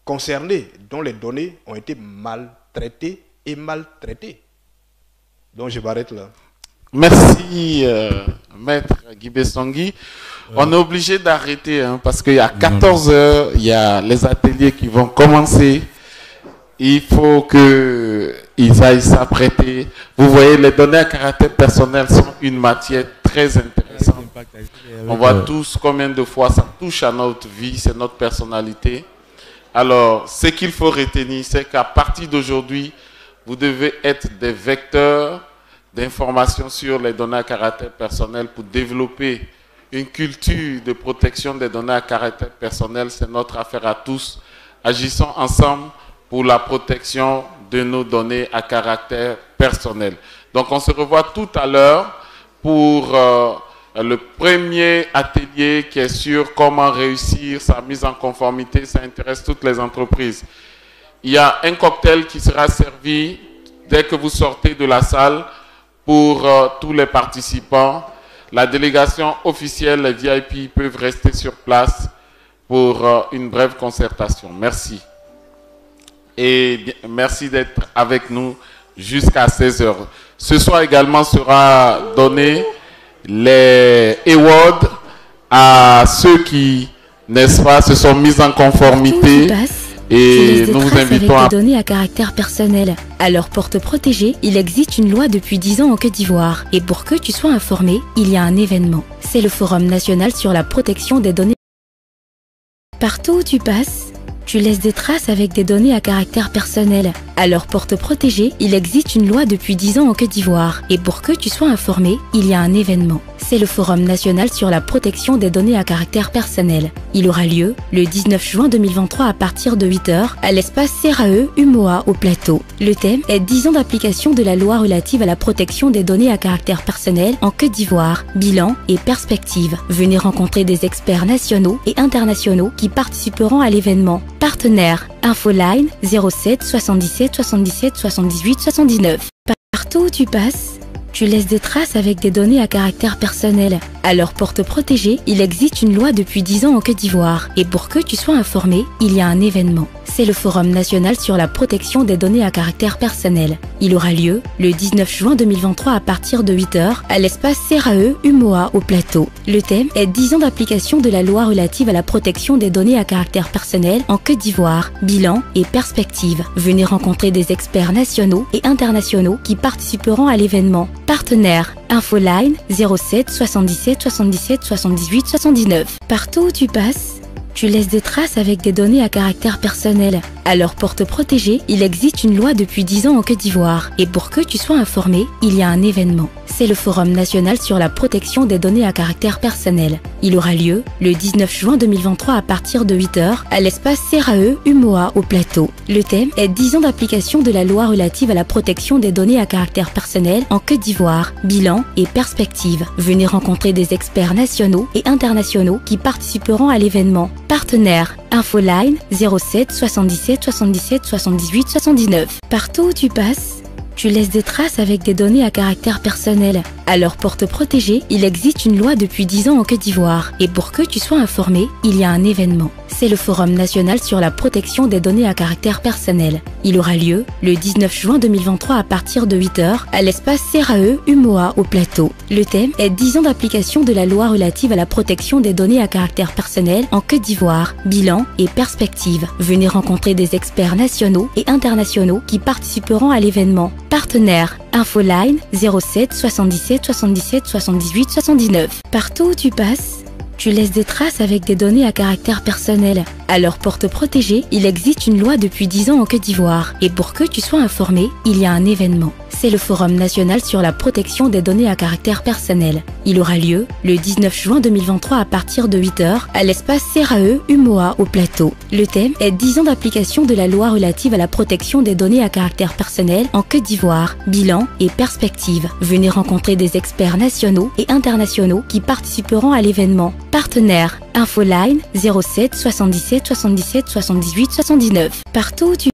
concernées, dont les données ont été maltraitées et maltraitées. Donc je m'arrête là. Merci, Maître Guy Songui. On est obligé d'arrêter parce qu'il y a 14 heures, il y a les ateliers qui vont commencer. Il faut qu'ils aillent s'apprêter. Vous voyez, les données à caractère personnel sont une matière très intéressante. On voit tous combien de fois ça touche à notre vie, c'est notre personnalité. Alors, ce qu'il faut retenir, c'est qu'à partir d'aujourd'hui, vous devez être des vecteurs d'informations sur les données à caractère personnel pour développer une culture de protection des données à caractère personnel. C'est notre affaire à tous. Agissons ensemble pour la protection de nos données à caractère personnel. Donc on se revoit tout à l'heure pour le premier atelier qui est sur comment réussir sa mise en conformité. Ça intéresse toutes les entreprises. Il y a un cocktail qui sera servi dès que vous sortez de la salle pour tous les participants. La délégation officielle, les VIP peuvent rester sur place pour une brève concertation. Merci. Et bien, merci d'être avec nous jusqu'à 16h. Ce soir également sera donné les awards à ceux qui, n'est-ce pas, se sont mis en conformité. Et nous vous invitons à... données à caractère personnel. Alors pour te protéger, il existe une loi depuis 10 ans en Côte d'Ivoire. Et pour que tu sois informé, il y a un événement. C'est le Forum national sur la protection des données. Partout où tu passes, tu laisses des traces avec des données à caractère personnel. Alors pour te protéger, il existe une loi depuis 10 ans en Côte d'Ivoire. Et pour que tu sois informé, il y a un événement. C'est le Forum national sur la protection des données à caractère personnel. Il aura lieu le 19 juin 2023 à partir de 8h à l'espace CRAE Umoa au Plateau. Le thème est 10 ans d'application de la loi relative à la protection des données à caractère personnel en Côte d'Ivoire, bilan et perspectives. Venez rencontrer des experts nationaux et internationaux qui participeront à l'événement. Partenaire Infoline 07 77 77 78 79. Partout où tu passes, tu laisses des traces avec des données à caractère personnel. Alors pour te protéger, il existe une loi depuis 10 ans en Côte d'Ivoire. Et pour que tu sois informé, il y a un événement. C'est le Forum national sur la protection des données à caractère personnel. Il aura lieu le 19 juin 2023 à partir de 8h à l'espace CRAE Umoa au Plateau. Le thème est 10 ans d'application de la loi relative à la protection des données à caractère personnel en Côte d'Ivoire, bilan et perspectives. Venez rencontrer des experts nationaux et internationaux qui participeront à l'événement. Partenaire Infoline 07 77 77 78 79. Partout où tu passes, tu laisses des traces avec des données à caractère personnel. Alors pour te protéger, il existe une loi depuis 10 ans en Côte d'Ivoire. Et pour que tu sois informé, il y a un événement. C'est le Forum national sur la protection des données à caractère personnel. Il aura lieu le 19 juin 2023 à partir de 8h à l'espace CRAE Umoa au Plateau. Le thème est 10 ans d'application de la loi relative à la protection des données à caractère personnel en Côte d'Ivoire, bilan et perspectives. Venez rencontrer des experts nationaux et internationaux qui participeront à l'événement. Partenaire Infoline 07 77 77 78 79. Partout où tu passes, tu laisses des traces avec des données à caractère personnel. Alors pour te protéger, il existe une loi depuis 10 ans en Côte d'Ivoire. Et pour que tu sois informé, il y a un événement. C'est le Forum national sur la protection des données à caractère personnel. Il aura lieu le 19 juin 2023 à partir de 8h à l'espace CRAE Umoa au Plateau. Le thème est 10 ans d'application de la loi relative à la protection des données à caractère personnel en Côte d'Ivoire, bilan et perspectives. Venez rencontrer des experts nationaux et internationaux qui participeront à l'événement. Partenaire Infoline 07 77 77 78 79. Partout où tu passes, tu laisses des traces avec des données à caractère personnel. Alors pour te protéger, il existe une loi depuis 10 ans en Côte d'Ivoire. Et pour que tu sois informé, il y a un événement. C'est le Forum national sur la protection des données à caractère personnel. Il aura lieu le 19 juin 2023 à partir de 8h à l'espace CRAE Umoa au Plateau. Le thème est 10 ans d'application de la loi relative à la protection des données à caractère personnel en Côte d'Ivoire, bilan et perspectives. Venez rencontrer des experts nationaux et internationaux qui participeront à l'événement. Partenaire Infoline 07 77 77 78 79. Partout où tu